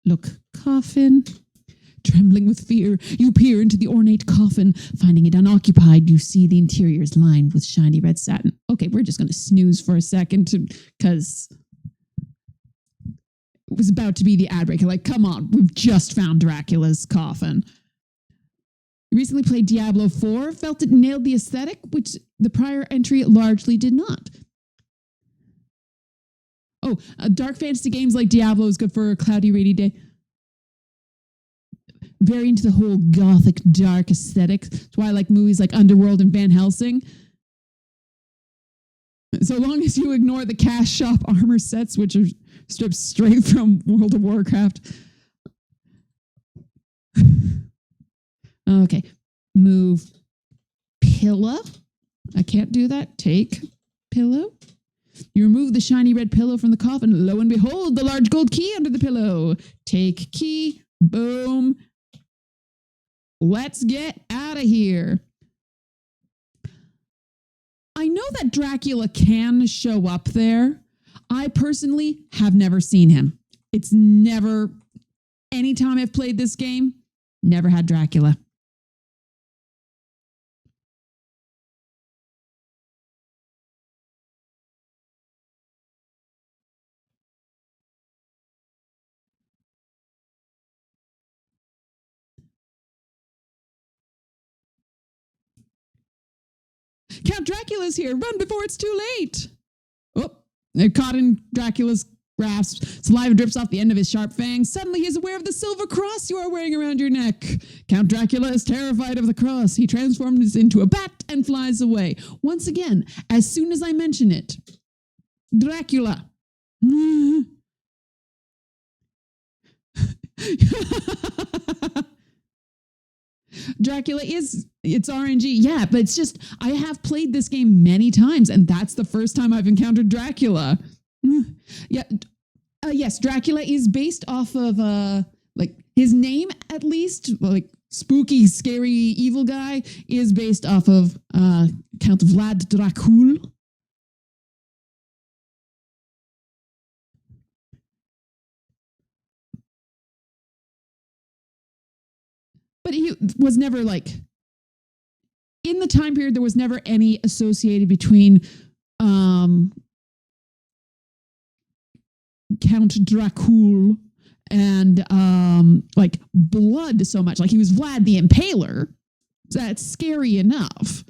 Look, coffin. Trembling with fear, you peer into the ornate coffin. Finding it unoccupied, you see the interior is lined with shiny red satin. Okay, we're just going to snooze for a second because it was about to be the ad break. Like, come on, we've just found Dracula's coffin. Recently played Diablo 4, felt it nailed the aesthetic, which the prior entry largely did not. Oh, dark fantasy games like Diablo is good for a cloudy, rainy day. Very into the whole gothic, dark aesthetic. That's why I like movies like Underworld and Van Helsing. So long as you ignore the cash shop armor sets, which are stripped straight from World of Warcraft. Okay. Move pillow. I can't do that. Take pillow. You remove the shiny red pillow from the coffin. Lo and behold, the large gold key under the pillow. Take key. Boom. Let's get out of here. I know that Dracula can show up there. I personally have never seen him. It's never, anytime I've played this game, never had Dracula. Count Dracula's here. Run before it's too late. Oh, they're caught in Dracula's grasp. Saliva drips off the end of his sharp fangs. Suddenly he's aware of the silver cross you are wearing around your neck. Count Dracula is terrified of the cross. He transforms into a bat and flies away. Once again, as soon as I mention it, Dracula. Dracula it's RNG. Yeah, but it's just, I have played this game many times, and that's the first time I've encountered Dracula. Yeah. Yes, Dracula is based off of, like, his name, at least, like, spooky, scary, evil guy is based off of Count Vlad Dracul. But he was never like, in the time period, there was never any associated between Count Dracul and like blood so much. Like he was Vlad the Impaler. That's scary enough.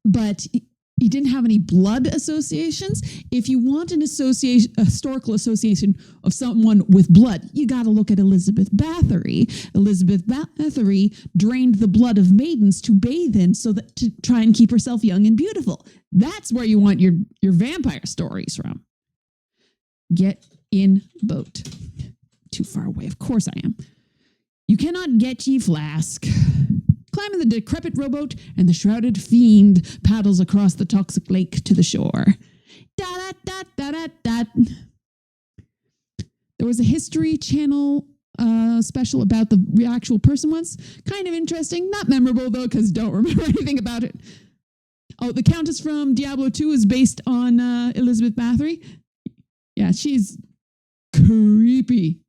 But he didn't have any blood associations. If you want an association, a historical association of someone with blood, you got to look at Elizabeth Bathory. Elizabeth Bathory drained the blood of maidens to bathe in, so that to try and keep herself young and beautiful. That's where you want your vampire stories from. Get in boat. Too far away. Of course I am. You cannot get ye flask. Climbing the decrepit rowboat, and the shrouded fiend paddles across the toxic lake to the shore. Da-da-da-da-da-da. There was a History Channel special about the actual person once. Kind of interesting. Not memorable, though, because don't remember anything about it. Oh, the Countess from Diablo 2 is based on Elizabeth Bathory. Yeah, she's creepy.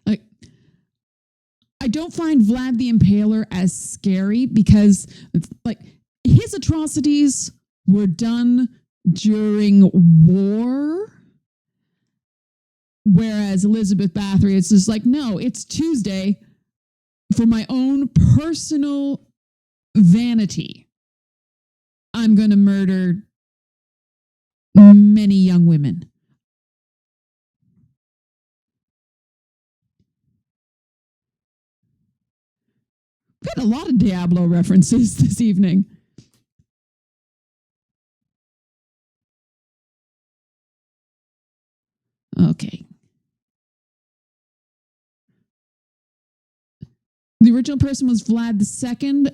Like, I don't find Vlad the Impaler as scary because, like, his atrocities were done during war, whereas Elizabeth Bathory, it's just like, no, it's Tuesday for my own personal vanity. I'm going to murder many young women. We've got a lot of Diablo references this evening. Okay. The original person was Vlad II,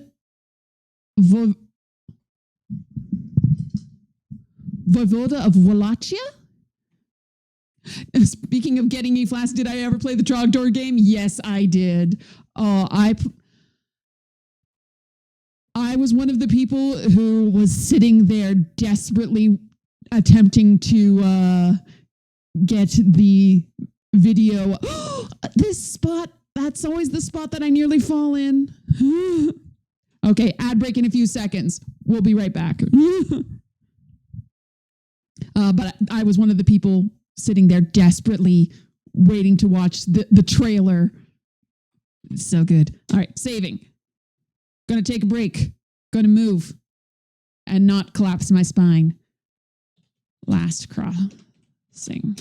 Voivoda of Wallachia. Speaking of getting a flask, did I ever play the Trogdor game? Yes, I did. I was one of the people who was sitting there desperately attempting to get the video. This spot, that's always the spot that I nearly fall in. Okay, ad break in a few seconds. We'll be right back. But I was one of the people sitting there desperately waiting to watch the trailer. So good. All right, saving. Gonna take a break. Gonna move and not collapse my spine. Last crossing.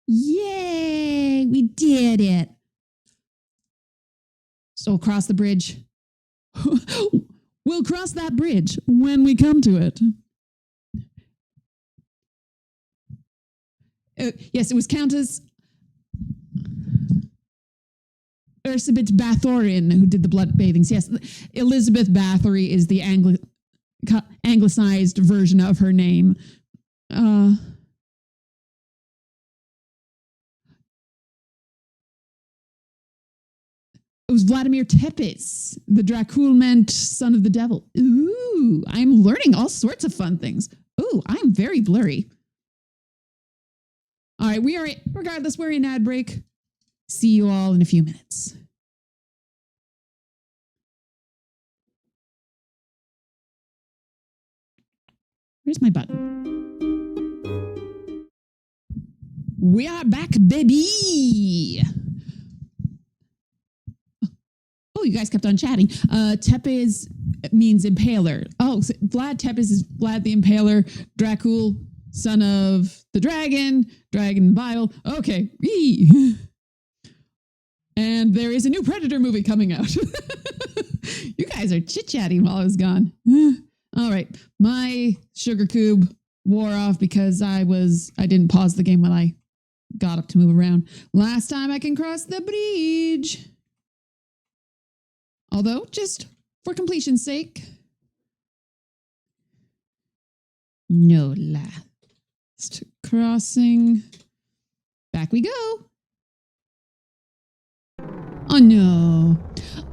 Yay! We did it. So cross the bridge. We'll cross that bridge when we come to it. Yes, it was Countess Elizabeth Bathory who did the blood bathings. Yes, Elizabeth Bathory is the anglicized version of her name. It was Vladimir Tepes, the Dracul meant son of the devil. Ooh, I'm learning all sorts of fun things. Ooh, I'm very blurry. All right, regardless, we're in ad break. See you all in a few minutes. Where's my button? We are back, baby. Oh, you guys kept on chatting. Tepes means impaler. Oh, so Vlad Tepes is Vlad the Impaler, Dracul, son of the dragon Bible. Okay. And there is a new Predator movie coming out. You guys are chit-chatting while I was gone. All right. My sugar cube wore off because I didn't pause the game while I got up to move around. Last time I can cross the bridge. Although, just for completion's sake. No last crossing. Back we go. Oh no.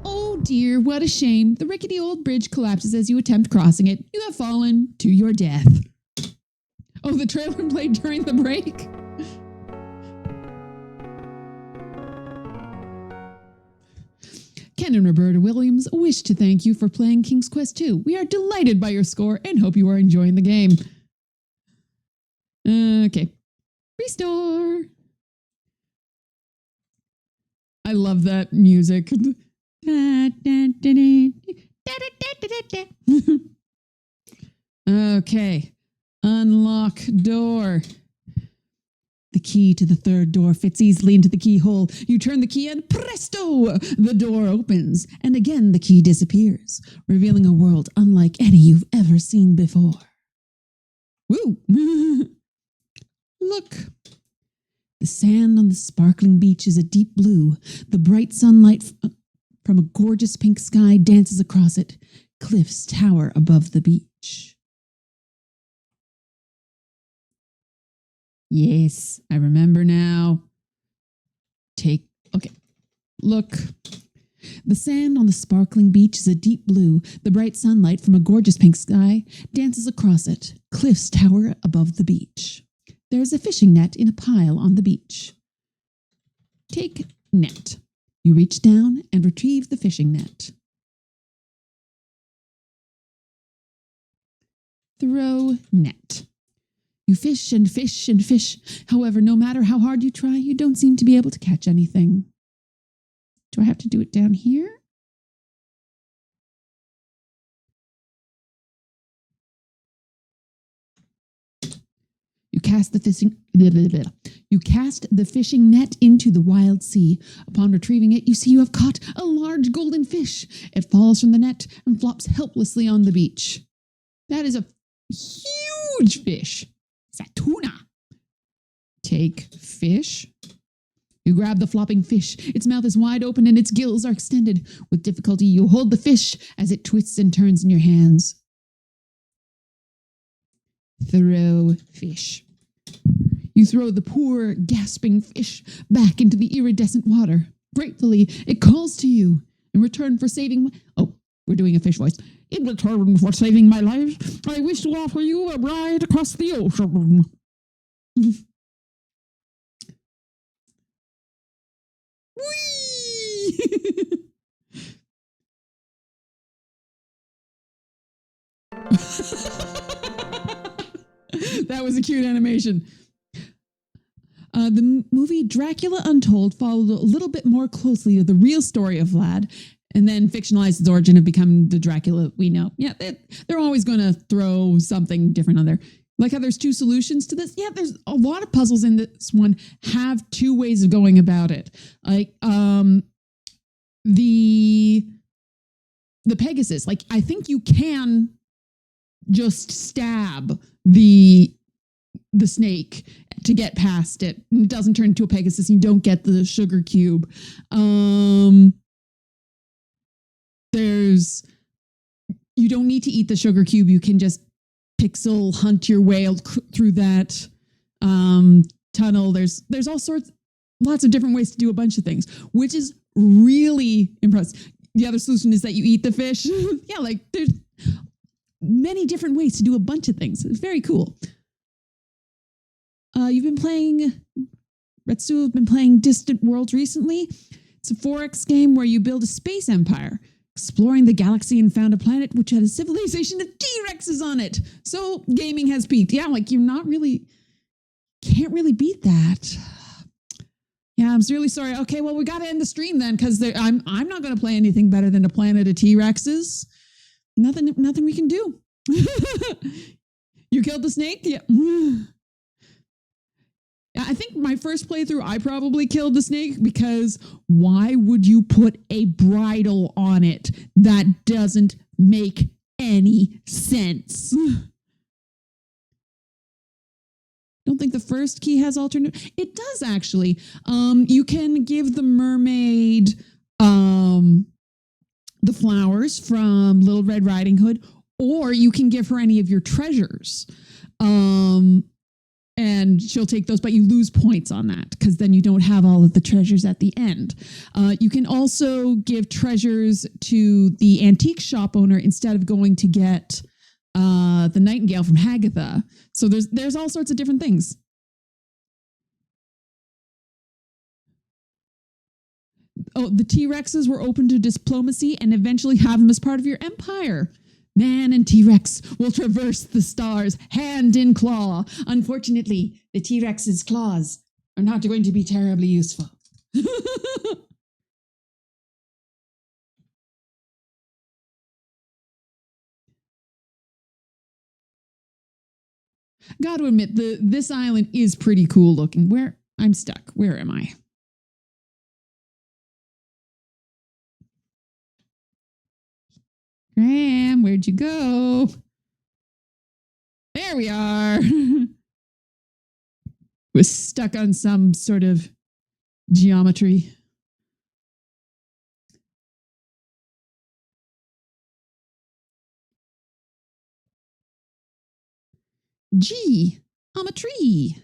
Oh dear, what a shame. The rickety old bridge collapses as you attempt crossing it. You have fallen to your death. Oh, the trailer played during the break? Ken and Roberta Williams wish to thank you for playing King's Quest 2. We are delighted by your score and hope you are enjoying the game. Okay. Restore. I love that music. Okay. Unlock door. The key to the third door fits easily into the keyhole. You turn the key and presto! The door opens, and again the key disappears, revealing a world unlike any you've ever seen before. Woo! Look. The sand on the sparkling beach is a deep blue. The bright sunlight from a gorgeous pink sky dances across it. Cliffs tower above the beach. Yes, I remember now. Look. The sand on the sparkling beach is a deep blue. The bright sunlight from a gorgeous pink sky dances across it. Cliffs tower above the beach. There is a fishing net in a pile on the beach. Take net. You reach down and retrieve the fishing net. Throw net. You fish and fish and fish. However, no matter how hard you try, you don't seem to be able to catch anything. Do I have to do it down here? You cast the fishing net into the wild sea. Upon retrieving it, you see you have caught a large golden fish. It falls from the net and flops helplessly on the beach. That is a huge fish. It's a tuna. Take fish. You grab the flopping fish. Its mouth is wide open and its gills are extended. With difficulty, you hold the fish as it twists and turns in your hands. Throw fish. You throw the poor, gasping fish back into the iridescent water. Gratefully, it calls to you. In return for saving... Oh, we're doing a fish voice. In return for saving my life, I wish to offer you a ride across the ocean. Whee! That was a cute animation. The movie Dracula Untold followed a little bit more closely to the real story of Vlad, and then fictionalized his origin of becoming the Dracula we know. Yeah, they're always going to throw something different on there. Like how there's two solutions to this. Yeah, there's a lot of puzzles in this one have two ways of going about it. Like the Pegasus. Like I think you can just stab the snake to get past it. It doesn't turn into a Pegasus. You don't get the sugar cube. You don't need to eat the sugar cube. You can just pixel hunt your way through that tunnel. There's lots of different ways to do a bunch of things, which is really impressive. The other solution is that you eat the fish. Yeah, like there's many different ways to do a bunch of things. It's very cool. You've been playing, Retsu have been playing Distant Worlds recently. It's a 4X game where you build a space empire, exploring the galaxy and found a planet which had a civilization of T-Rexes on it. So gaming has peaked. Yeah, like can't really beat that. Yeah, I'm really sorry. Okay, well, we got to end the stream then because I'm not going to play anything better than a planet of T-Rexes. Nothing we can do. You killed the snake? Yeah. I think my first playthrough, I probably killed the snake because why would you put a bridle on it? That doesn't make any sense. Don't think the first key has alternate. It does actually. You can give the mermaid the flowers from Little Red Riding Hood, or you can give her any of your treasures. and she'll take those, but you lose points on that because then you don't have all of the treasures at the end. You can also give treasures to the antique shop owner instead of going to get the Nightingale from Hagatha. So there's all sorts of different things. Oh, the T-Rexes were open to diplomacy and eventually have them as part of your empire. Man and T-Rex will traverse the stars hand in claw. Unfortunately, the T-Rex's claws are not going to be terribly useful. Got to admit, this island is pretty cool looking. I'm stuck. Where am I? Graham, where'd you go? There we are. Was stuck on some sort of geometry. Gee, I'm a tree.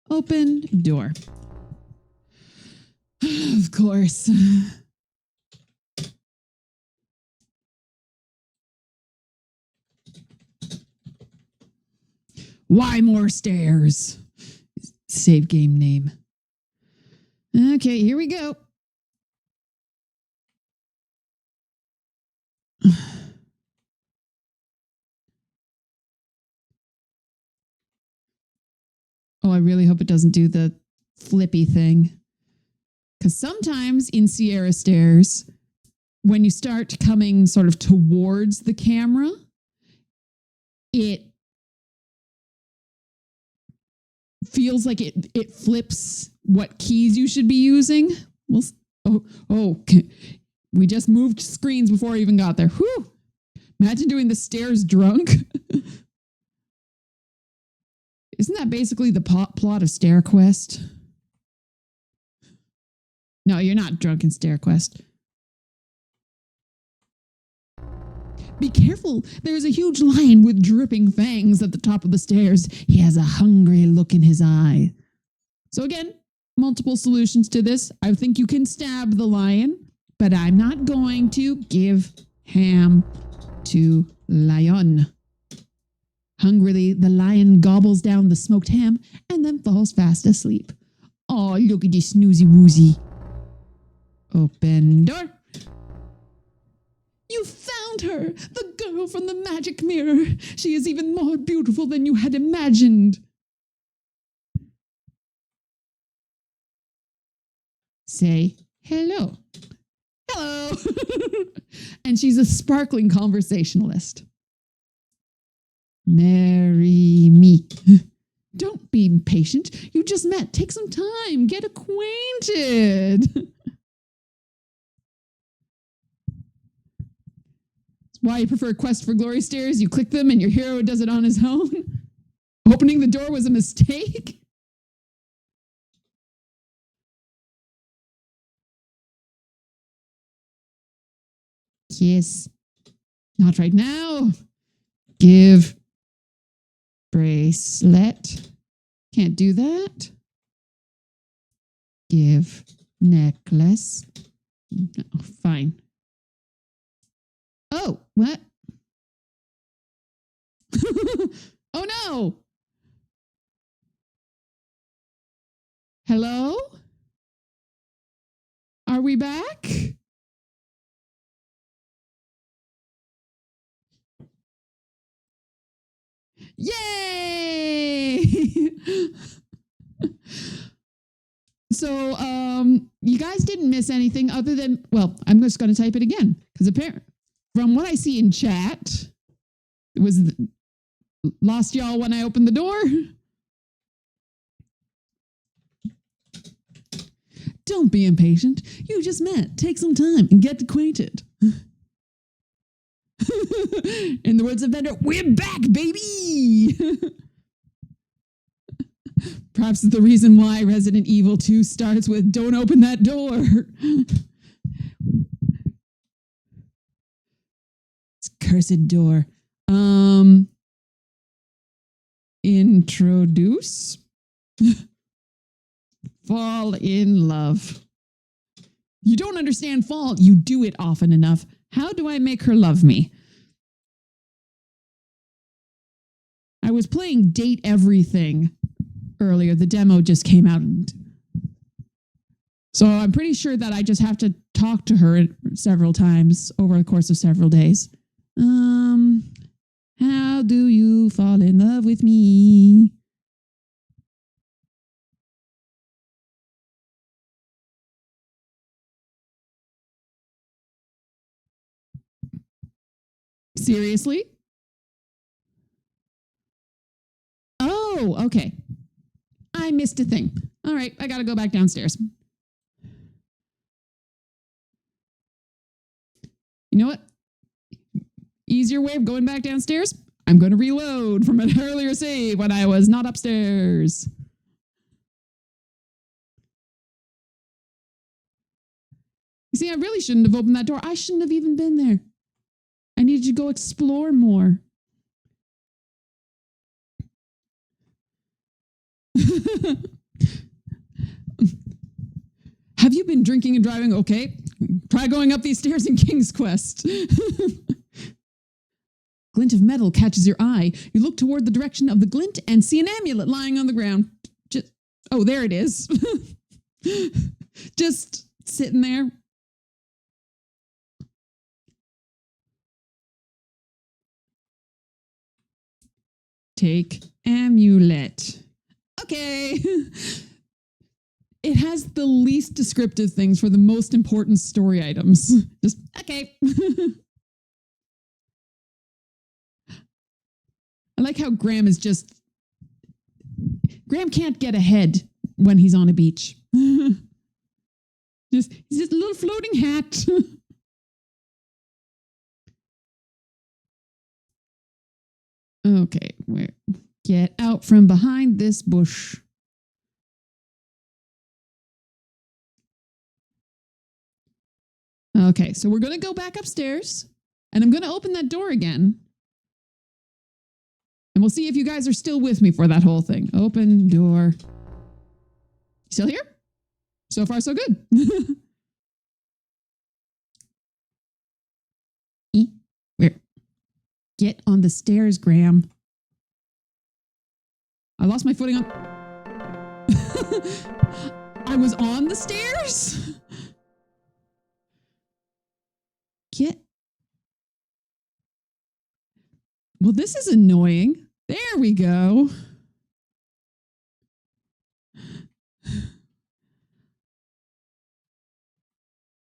Open door. Of course. Why more stairs? Save game name. Okay, here we go. Oh, I really hope it doesn't do the flippy thing. Because sometimes in Sierra Stairs, when you start coming sort of towards the camera, it feels like it flips what keys you should be using. We just moved screens before I even got there. Whew. Imagine doing the stairs drunk. Isn't that basically the plot of Stair Quest? No, you're not drunk in Stair Quest. Be careful. There's a huge lion with dripping fangs at the top of the stairs. He has a hungry look in his eye. So again, multiple solutions to this. I think you can stab the lion, but I'm not going to give ham to lion. Hungrily, the lion gobbles down the smoked ham and then falls fast asleep. Oh, look at this snoozy woozy. Open door. You found her, the girl from the magic mirror. She is even more beautiful than you had imagined. Say hello. Hello. And she's a sparkling conversationalist. Marry me. Don't be impatient. You just met. Take some time. Get acquainted. Why you prefer Quest for Glory stairs? You click them and your hero does it on his own? Opening the door was a mistake? Kiss. Not right now. Give. Bracelet. Can't do that. Give. Necklace. No, fine. Oh, what? Oh no! Hello? Are we back? Yay! So, you guys didn't miss anything other than, well, I'm just going to type it again because apparently, from what I see in chat, it was lost y'all when I opened the door. Don't be impatient. You just met. Take some time and get acquainted. In the words of Vendor, we're back, baby! Perhaps it's the reason why Resident Evil 2 starts with, don't open that door. It's cursed door. Introduce. Fall in love. You don't understand fall. You do it often enough. How do I make her love me? I was playing Date Everything earlier. The demo just came out. So I'm pretty sure that I just have to talk to her several times over the course of several days. How do you fall in love with me? Seriously? Oh, okay. I missed a thing. All right, I gotta go back downstairs. You know what? Easier way of going back downstairs? I'm going to reload from an earlier save when I was not upstairs. You see, I really shouldn't have opened that door. I shouldn't have even been there. I needed to go explore more. Have you been drinking and driving? Okay. Try going up these stairs in King's Quest. Glint of metal catches your eye. You look toward the direction of the glint and see an amulet lying on the ground. Oh, there it is. Just sitting there. Take amulet. Okay. It has the least descriptive things for the most important story items. Just, okay. I like how Graham is just... Graham can't get ahead when he's on a beach. He's just a little floating hat. Okay, get out from behind this bush. Okay, so we're going to go back upstairs, and I'm going to open that door again. And we'll see if you guys are still with me for that whole thing. Open door. Still here? So far, so good. Where? Get on the stairs, Graham. I lost my footing on... I was on the stairs? Get... Well, this is annoying. There we go.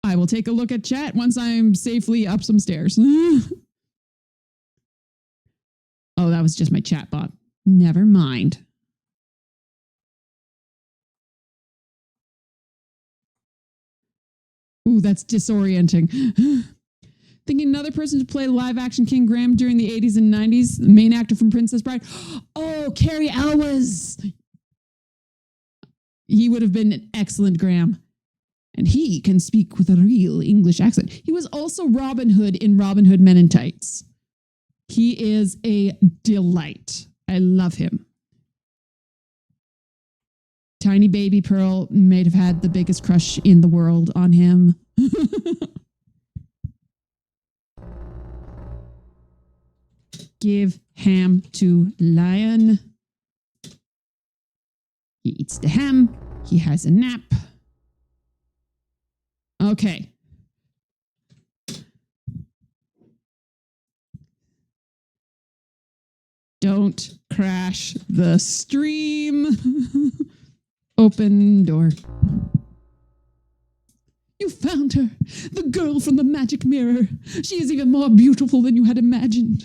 I will take a look at chat once I'm safely up some stairs. Oh, that was just my chat bot. Never mind. Ooh, that's disorienting. Thinking another person to play live action King Graham during the 80s and 90s, the main actor from Princess Bride. Oh, Cary Elwes. He would have been an excellent Graham. And he can speak with a real English accent. He was also Robin Hood in Robin Hood Men in Tights. He is a delight. I love him. Tiny baby Pearl may have had the biggest crush in the world on him. Give ham to lion. He eats the ham. He has a nap. Okay. Don't crash the stream. Open door. You found her, the girl from the magic mirror. She is even more beautiful than you had imagined.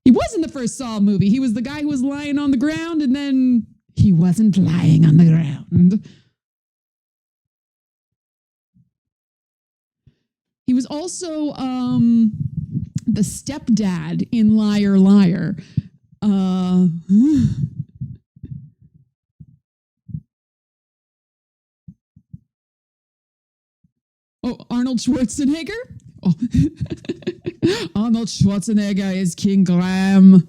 He was in the first Saw movie. He was the guy who was lying on the ground, and then he wasn't lying on the ground. He was also the stepdad in Liar Liar. Oh, Arnold Schwarzenegger? Oh. Arnold Schwarzenegger is King Graham.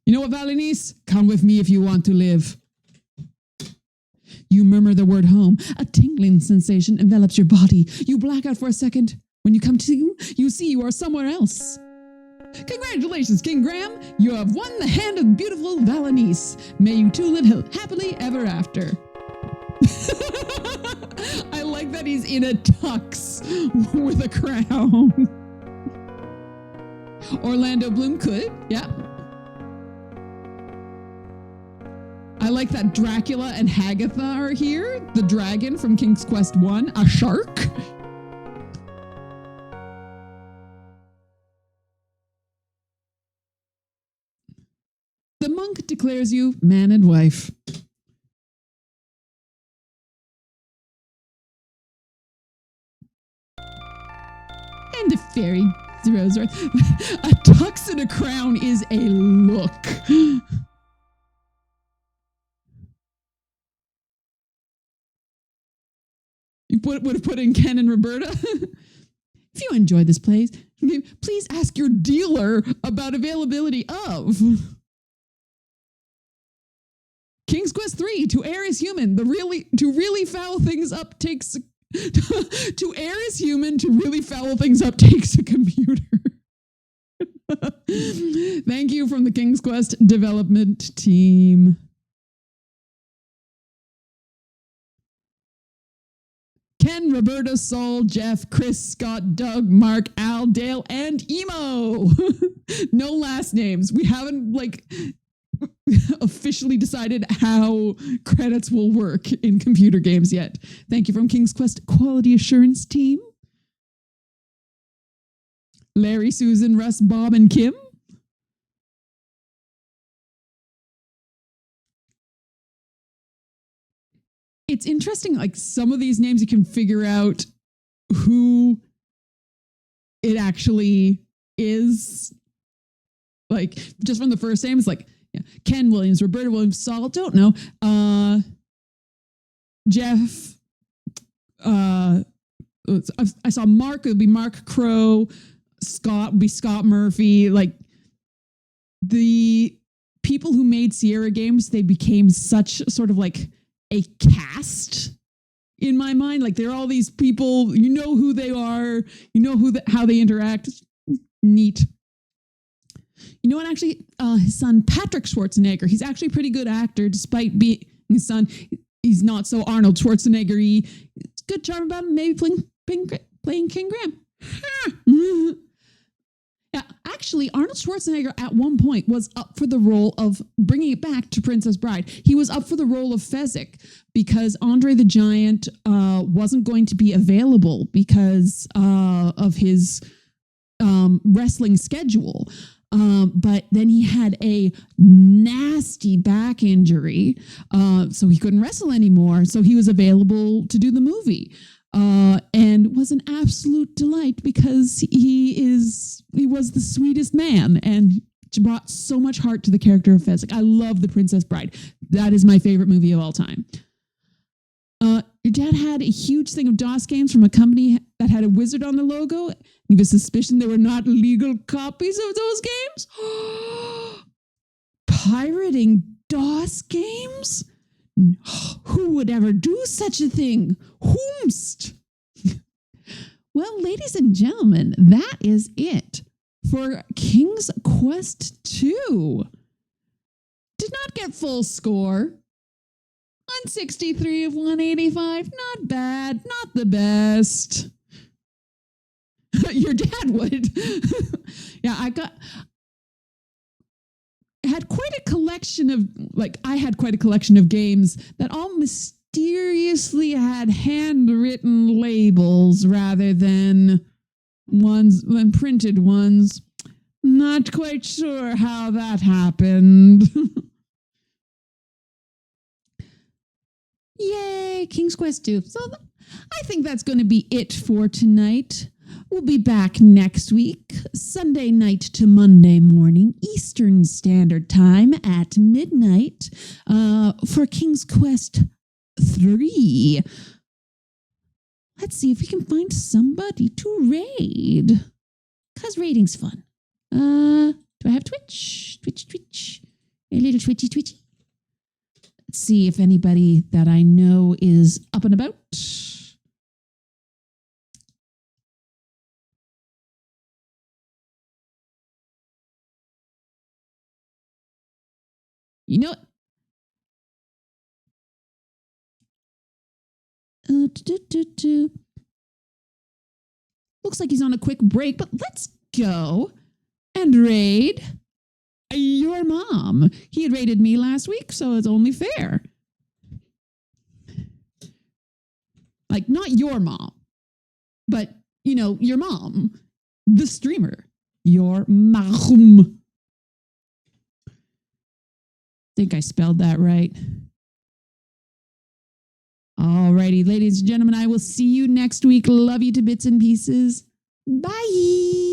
You know what, Valenice? Come with me if you want to live. You murmur the word home. A tingling sensation envelops your body. You black out for a second. When you come to, you see you are somewhere else. Congratulations, King Graham. You have won the hand of beautiful Valenice. May you two live happily ever after. I like that he's in a tux with a crown. Orlando Bloom could, yeah. I like that Dracula and Hagatha are here. The dragon from King's Quest 1, a shark. The monk declares you man and wife. And the fairy throws her. A tux and a crown is a look. You would have put in Ken and Roberta. If you enjoyed this play, please ask your dealer about availability of King's Quest 3, To Err is Human. To really foul things up takes to err is human, to really foul things up takes a computer. Thank you from the King's Quest development team. Ken, Roberta, Saul, Jeff, Chris, Scott, Doug, Mark, Al, Dale, and Emo. No last names. We haven't officially decided how credits will work in computer games yet. Thank you from King's Quest Quality Assurance Team. Larry, Susan, Russ, Bob, and Kim. It's interesting, like some of these names you can figure out who it actually is. Like just from the first name, it's like Ken Williams, Roberta Williams, Saul, don't know. Jeff, I saw Mark, it would be Mark Crow. Scott would be Scott Murphy. Like the people who made Sierra games, they became such sort of like a cast in my mind. Like they're all these people, you know who they are, you know how they interact. Neat. You know what, actually, his son, Patrick Schwarzenegger, he's actually a pretty good actor, despite being his son. He's not so Arnold Schwarzenegger-y. Good charm about him, maybe playing King Graham. Yeah, actually, Arnold Schwarzenegger at one point was up for the role of, bringing it back to Princess Bride, he was up for the role of Fezzik because Andre the Giant wasn't going to be available because of his wrestling schedule. But then he had a nasty back injury, so he couldn't wrestle anymore. So he was available to do the movie, and was an absolute delight because he was the sweetest man and brought so much heart to the character of Fezzik. I love The Princess Bride. That is my favorite movie of all time. Your dad had a huge thing of DOS games from a company that had a wizard on the logo. He was suspicion they were not legal copies of those games. Pirating DOS games? Who would ever do such a thing? Whomst? Well, ladies and gentlemen, that is it for King's Quest 2. Did not get full score. 163 of 185. Not bad. Not the best. Your dad would. Yeah, I had quite a collection of games that all mysteriously had handwritten labels rather than printed ones. Not quite sure how that happened. Yay, King's Quest 2. So I think that's going to be it for tonight. We'll be back next week, Sunday night to Monday morning, Eastern Standard Time at midnight, for King's Quest 3. Let's see if we can find somebody to raid. Because raiding's fun. Do I have Twitch? Twitch. A little twitchy. Let's see if anybody that I know is up and about. You know what? Looks like he's on a quick break, but let's go and raid your mom. He had raided me last week, so it's only fair. Like, not your mom, but, you know, your mom, the streamer, your mom. Think I spelled that right. Alrighty, ladies and gentlemen, I will see you next week. Love you to bits and pieces. Bye.